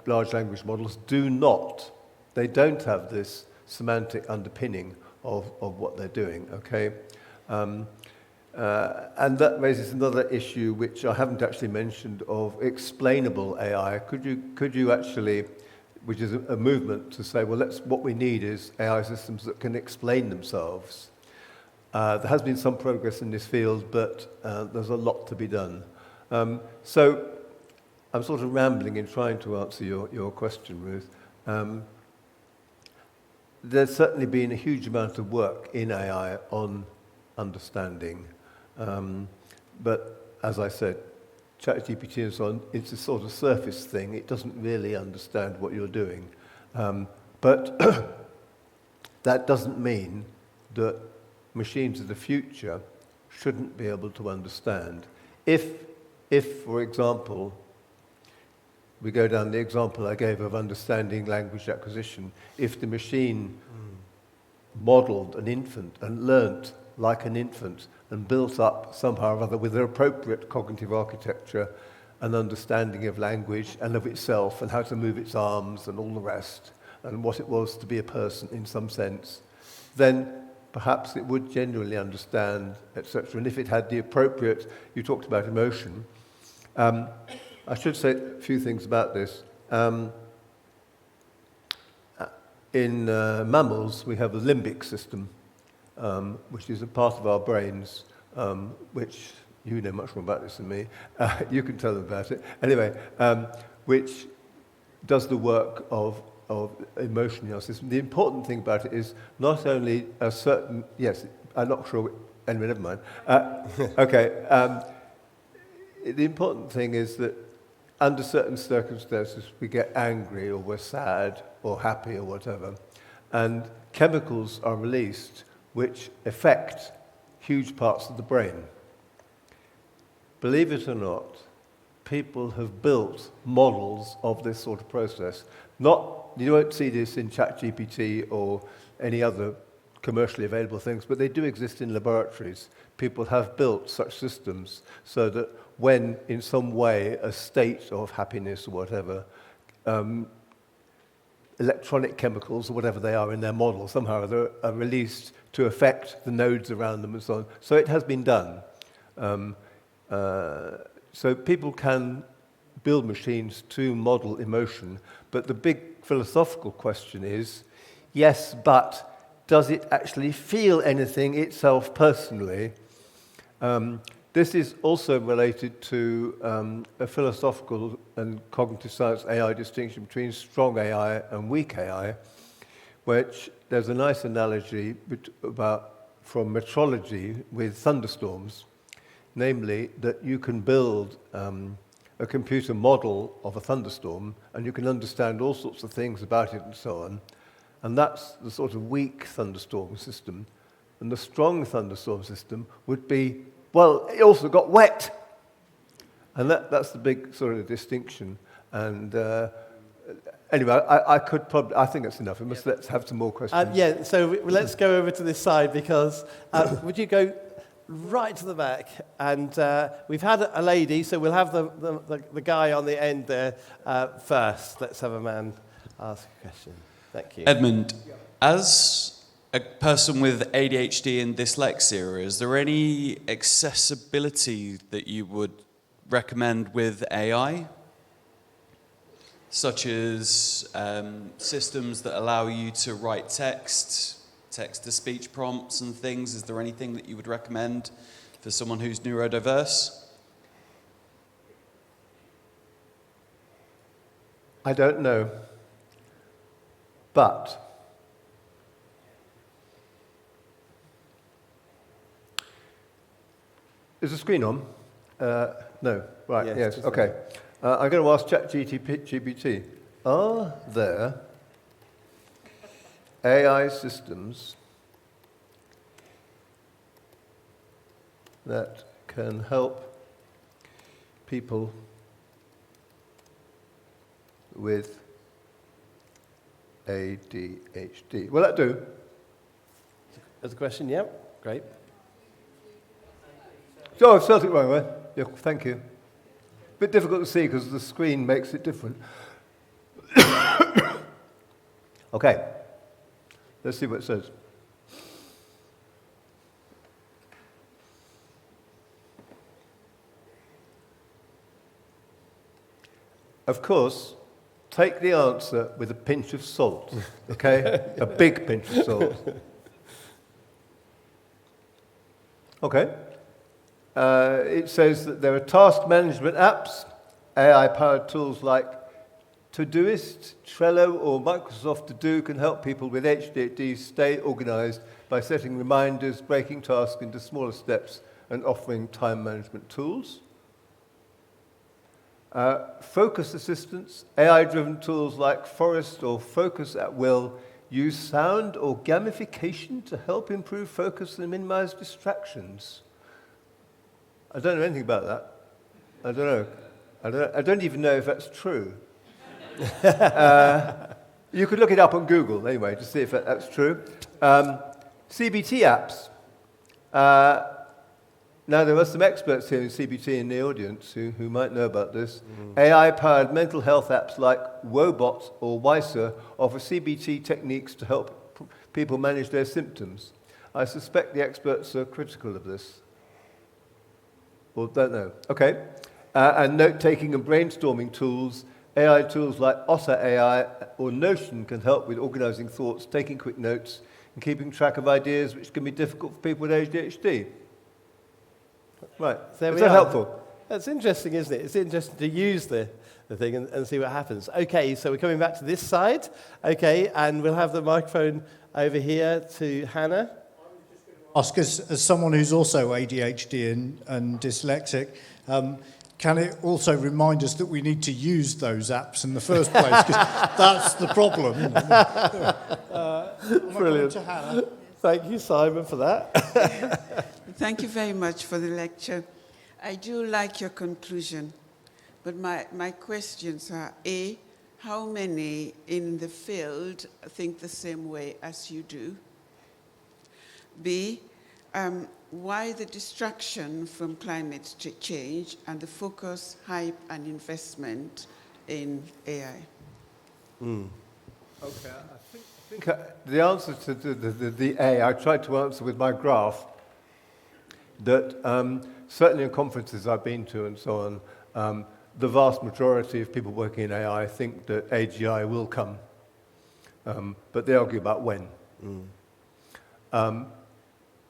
large language models do not. They don't have this semantic underpinning of what they're doing, okay? And that raises another issue which I haven't actually mentioned of explainable AI. Could you actually, which is a movement to say, well, what we need is AI systems that can explain themselves. There has been some progress in this field, but there's a lot to be done. So I'm sort of rambling in trying to answer your question, Ruth. There's certainly been a huge amount of work in AI on understanding. But as I said, ChatGPT and so on, it's a sort of surface thing. It doesn't really understand what you're doing. But that doesn't mean that machines of the future shouldn't be able to understand. If, for example, we go down the example I gave of understanding language acquisition, if the machine modeled an infant and learnt like an infant and built up somehow or other with an appropriate cognitive architecture an understanding of language and of itself and how to move its arms and all the rest and what it was to be a person in some sense, then perhaps it would genuinely understand, etc. And if it had the appropriate, you talked about emotion. I should say a few things about this. In mammals, we have a limbic system, which is a part of our brains, which you know much more about this than me. You can tell them about it. Anyway, which does the work of emotion in our system. The important thing about it is not only a certain, yes, I'm not sure, anyway, never mind. Okay, the important thing is that under certain circumstances we get angry or we're sad or happy or whatever, and chemicals are released which affect huge parts of the brain. Believe it or not, people have built models of this sort of process. You won't see this in ChatGPT or any other commercially available things, but they do exist in laboratories. People have built such systems so that when, in some way, a state of happiness or whatever, electronic chemicals or whatever they are in their model somehow are released to affect the nodes around them and so on. So it has been done. So people can build machines to model emotion, but the big philosophical question is, yes, but does it actually feel anything itself personally? This is also related to a philosophical and cognitive science AI distinction between strong AI and weak AI, which there's a nice analogy from metrology with thunderstorms, namely that you can build a computer model of a thunderstorm and you can understand all sorts of things about it and so on. And that's the sort of weak thunderstorm system. And the strong thunderstorm system would be, well, it also got wet. And that's the big sort of distinction. And anyway, I think that's enough. Let's have some more questions. So let's go over to this side because would you go right to the back? And we've had a lady, so we'll have the guy on the end there first. Let's have a man ask a question. Thank you. Edmund, as a person with ADHD and dyslexia, is there any accessibility that you would recommend with AI, such as systems that allow you to write text-to-speech prompts and things? Is there anything that you would recommend for someone who's neurodiverse? I don't know. But is the screen on? No. Right, yes, okay. I'm going to ask ChatGPT, are there AI systems that can help people with ADHD? Will that do? That's a question, yeah. Great. Oh, I've spelled it wrong, right? Yeah, thank you. Bit difficult to see because the screen makes it different. Okay, let's see what it says. Of course, take the answer with a pinch of salt, okay? A big pinch of salt. Okay. It says that there are task management apps, AI-powered tools like Todoist, Trello, or Microsoft To Do can help people with ADHD stay organized by setting reminders, breaking tasks into smaller steps, and offering time management tools. Focus assistants, AI-driven tools like Forest or Focus at Will use sound or gamification to help improve focus and minimize distractions. I don't know anything about that. I don't know. I don't even know if that's true. You could look it up on Google anyway to see if that's true. CBT apps. Now, there are some experts here in CBT in the audience who might know about this. AI-powered mental health apps like Wobot or Wiser offer CBT techniques to help people manage their symptoms. I suspect the experts are critical of this. Or don't know. Okay. And note-taking and brainstorming tools, AI tools like Otter AI or Notion can help with organizing thoughts, taking quick notes, and keeping track of ideas, which can be difficult for people with ADHD. Right. Is that helpful? That's interesting, isn't it? It's interesting to use the thing and see what happens. Okay, so we're coming back to this side. Okay, and we'll have the microphone over here to Hannah. Ask, as someone who's also ADHD and dyslexic, can it also remind us that we need to use those apps in the first place? Because that's the problem. Brilliant. To Hannah. Thank you, Simon, for that. Thank you very much for the lecture. I do like your conclusion, but my questions are, A, how many in the field think the same way as you do? B, why the distraction from climate change and the focus, hype, and investment in AI? Okay, I think the answer to the A, I tried to answer with my graph, that certainly in conferences I've been to and so on, the vast majority of people working in AI think that AGI will come, but they argue about when.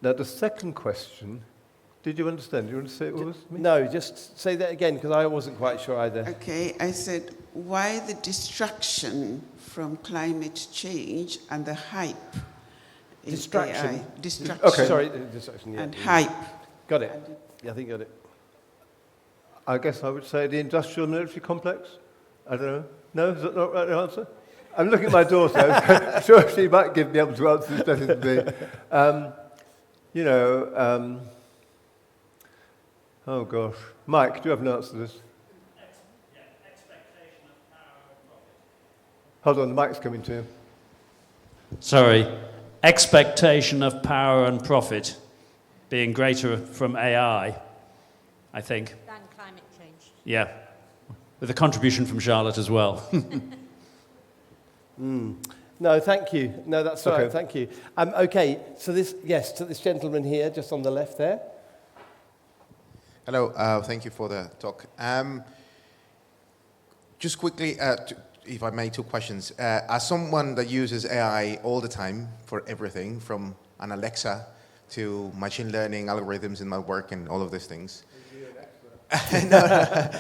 Now, the second question, did you understand? Do you want to say it was me? No, just say that again, because I wasn't quite sure either. Okay, I said, why the distraction from climate change and the hype in Distraction? AI? Distraction. Okay. Sorry, distraction, yeah. And hype. Got it. Yeah, I think got it. I guess I would say the industrial military complex. I don't know. No, is that not the right answer? I'm looking at my daughter. I'm sure she might be able to answer this better than me. Oh gosh. Mike, do you have an answer to this? Expectation of power and profit. Hold on, the mic's coming to you. Sorry. Expectation of power and profit being greater from AI, I think. Than climate change. Yeah. With a contribution from Charlotte as well. No, thank you. No, that's Okay. right. Thank you. Okay, so this gentleman here, just on the left there. Hello, thank you for the talk. Just quickly, if I may, 2 questions. As someone that uses AI all the time for everything, from an Alexa to machine learning algorithms in my work and all of these things. I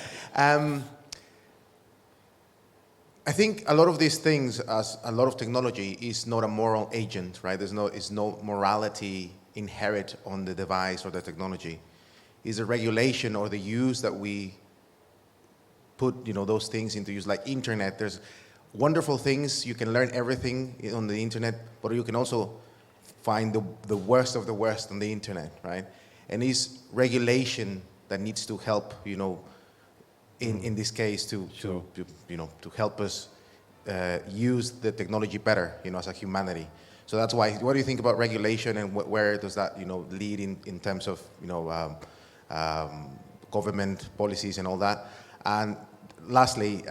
think a lot of these things, as a lot of technology, is not a moral agent, right? There's no morality inherent on the device or the technology. Is a regulation or the use that we put, those things into use, like internet. There's wonderful things. You can learn everything on the internet, but you can also find the worst of the worst on the internet, right? And is regulation that needs to help, in this case, to help us use the technology better, as a humanity. So that's why. What do you think about regulation, and where does that, lead in terms of, government policies and all that? And lastly,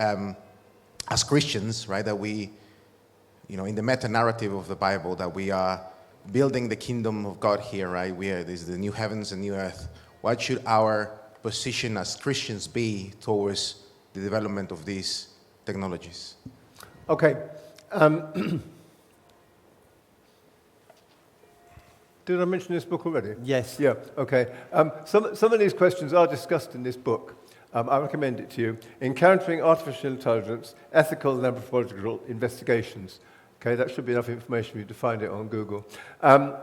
as Christians, right, that we, in the meta-narrative of the Bible, that we are building the kingdom of God here, right? This is the new heavens and new earth. What should our position as Christians be towards the development of these technologies? Okay. Did I mention this book already? Yes. Yeah, okay. Some of these questions are discussed in this book. I recommend it to you. Encountering Artificial Intelligence, Ethical and Anthropological Investigations. Okay, that should be enough information for you to find it on Google. And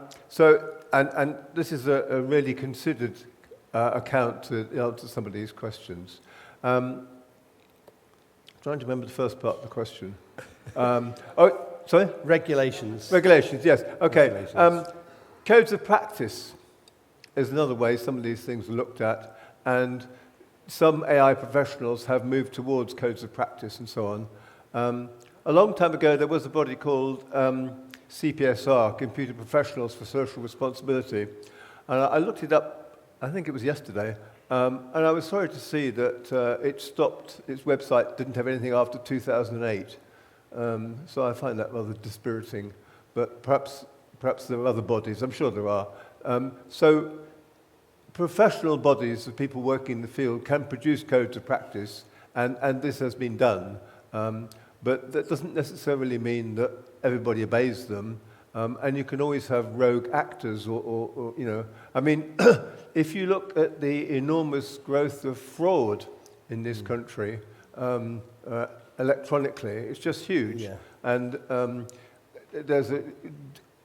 this is a really considered account to answer some of these questions. Trying to remember the first part of the question. Sorry? Regulations. Regulations, yes. Okay. Regulations. Codes of practice is another way some of these things are looked at, and some AI professionals have moved towards codes of practice and so on. A long time ago, there was a body called CPSR, Computer Professionals for Social Responsibility, and I looked it up, I think it was yesterday, and I was sorry to see that it stopped, its website didn't have anything after 2008. So I find that rather dispiriting, but perhaps there are other bodies, I'm sure there are. So professional bodies of people working in the field can produce codes of practice, and this has been done. But that doesn't necessarily mean that everybody obeys them. And you can always have rogue actors or I mean, if you look at the enormous growth of fraud in this country, electronically, it's just huge. Yeah. And there's a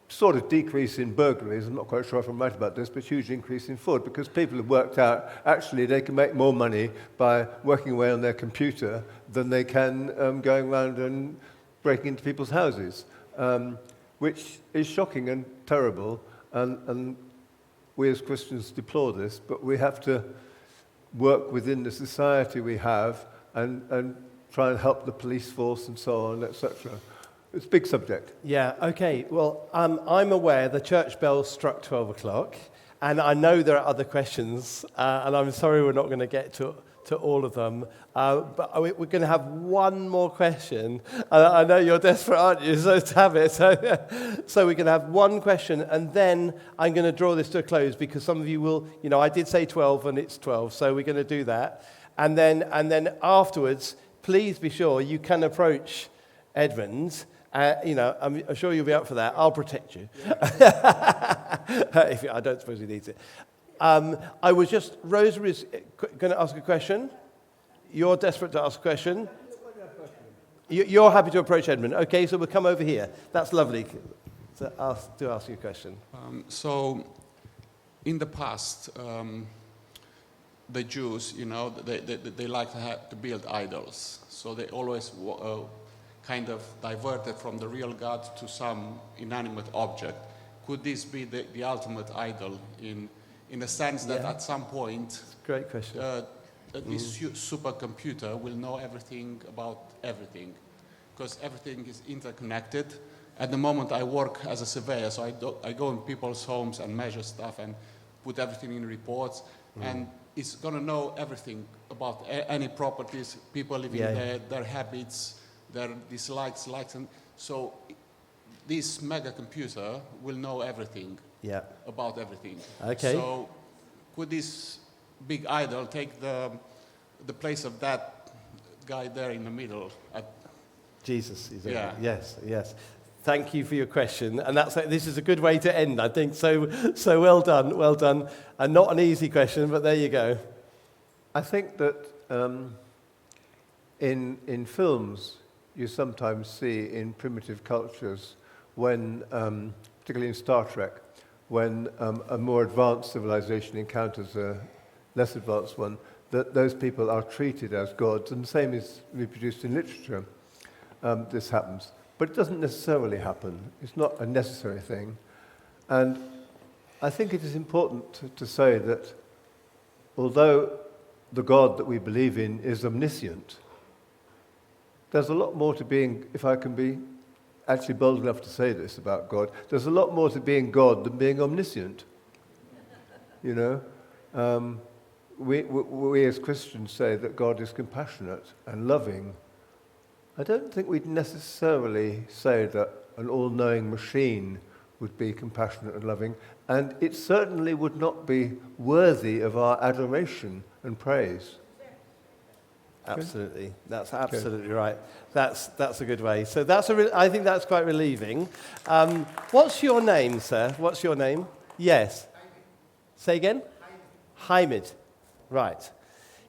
sort of decrease in burglaries. I'm not quite sure if I'm right about this, but huge increase in fraud because people have worked out actually they can make more money by working away on their computer than they can going around and breaking into people's houses, which is shocking and terrible. And we as Christians deplore this, but we have to work within the society we have and try and help the police force and so on, etc. It's a big subject. Yeah, okay. Well, I'm aware the church bell struck 12 o'clock, and I know there are other questions, and I'm sorry we're not going to get to all of them, but we're going to have one more question. I know you're desperate, aren't you, so to have it. So we're going to have one question, and then I'm going to draw this to a close, because some of you will, I did say 12, and it's 12, so we're going to do that. And then afterwards, please be sure you can approach Edmund. I'm sure you'll be up for that. I'll protect you. I don't suppose he needs it. Rosemary's going to ask a question. You're desperate to ask a question. You're happy to approach Edmund. Okay, so we'll come over here. That's lovely. To ask you a question. So, in the past, the Jews, they like to build idols. So they always kind of diverted from the real God to some inanimate object. Could this be the ultimate idol in the sense that at some point, great question. This supercomputer will know everything about everything, because everything is interconnected. At the moment, I work as a surveyor, so I go in people's homes and measure stuff and put everything in reports, and it's going to know everything about any properties, people living there, their habits, their dislikes, likes, and so this mega computer will know everything about everything. Okay. So could this big idol take the place of that guy there in the middle? Jesus. Yeah. Yes, yes. Thank you for your question. And this is a good way to end, I think. So well done. And not an easy question, but there you go. I think that in films, you sometimes see in primitive cultures when, particularly in Star Trek, when a more advanced civilization encounters a less advanced one, that those people are treated as gods, and the same is reproduced in literature. This happens. But it doesn't necessarily happen. It's not a necessary thing. And I think it is important to say that although the God that we believe in is omniscient, there's a lot more to being, if I can be actually bold enough to say this about God, there's a lot more to being God than being omniscient. You know? We as Christians say that God is compassionate and loving. I don't think we'd necessarily say that an all-knowing machine would be compassionate and loving, and it certainly would not be worthy of our adoration and praise. Absolutely. That's absolutely right. That's a good way. So I think that's quite relieving. What's your name, sir? What's your name? Yes. Say again? Hamid. Right.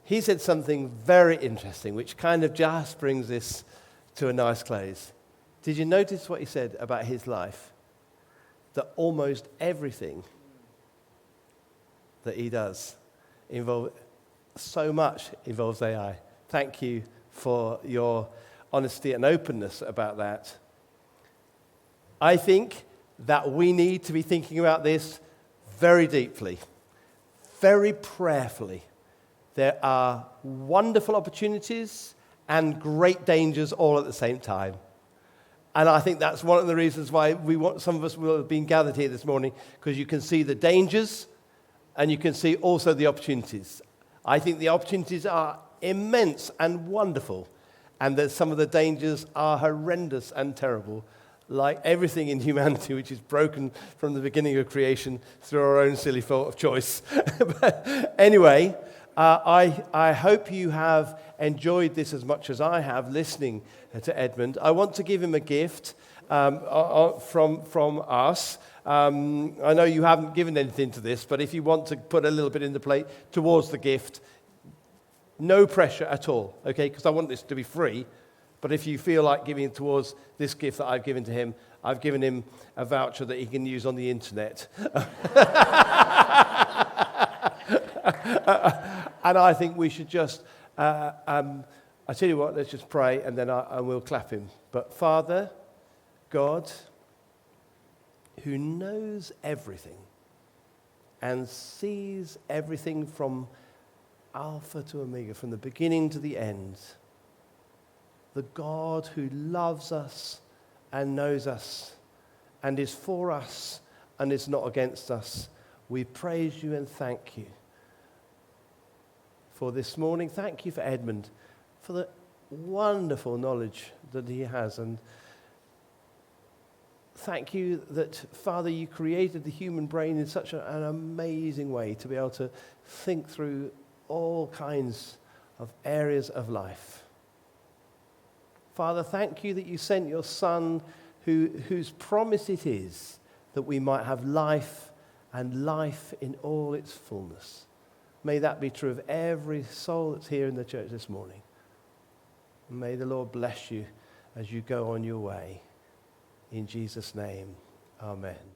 He said something very interesting, which kind of just brings this to a nice close. Did you notice what he said about his life? That almost everything that he does involves AI. Thank you for your honesty and openness about that. I think that we need to be thinking about this very deeply, very prayerfully. There are wonderful opportunities and great dangers all at the same time. And I think that's one of the reasons why some of us will have been gathered here this morning, because you can see the dangers and you can see also the opportunities. I think the opportunities are immense and wonderful, and that some of the dangers are horrendous and terrible, like everything in humanity, which is broken from the beginning of creation through our own silly fault of choice. But anyway, I hope you have enjoyed this as much as I have listening to Edmund. I want to give him a gift from us. I know you haven't given anything to this, but if you want to put a little bit in the plate towards the gift, no pressure at all, okay? Because I want this to be free. But if you feel like giving it towards this gift that I've given to him, I've given him a voucher that he can use on the internet. And I think we should just, I tell you what, let's just pray and then I will clap him. But Father, God, who knows everything and sees everything from Alpha to Omega, from the beginning to the end, the God who loves us and knows us and is for us and is not against us, we praise you and thank you for this morning. Thank you for Edmund, for the wonderful knowledge that he has. And thank you that, Father, you created the human brain in such an amazing way to be able to think through all kinds of areas of life. Father, thank you that you sent your Son, whose promise it is that we might have life and life in all its fullness. May that be true of every soul that's here in the church this morning. May the Lord bless you as you go on your way. In Jesus' name, amen.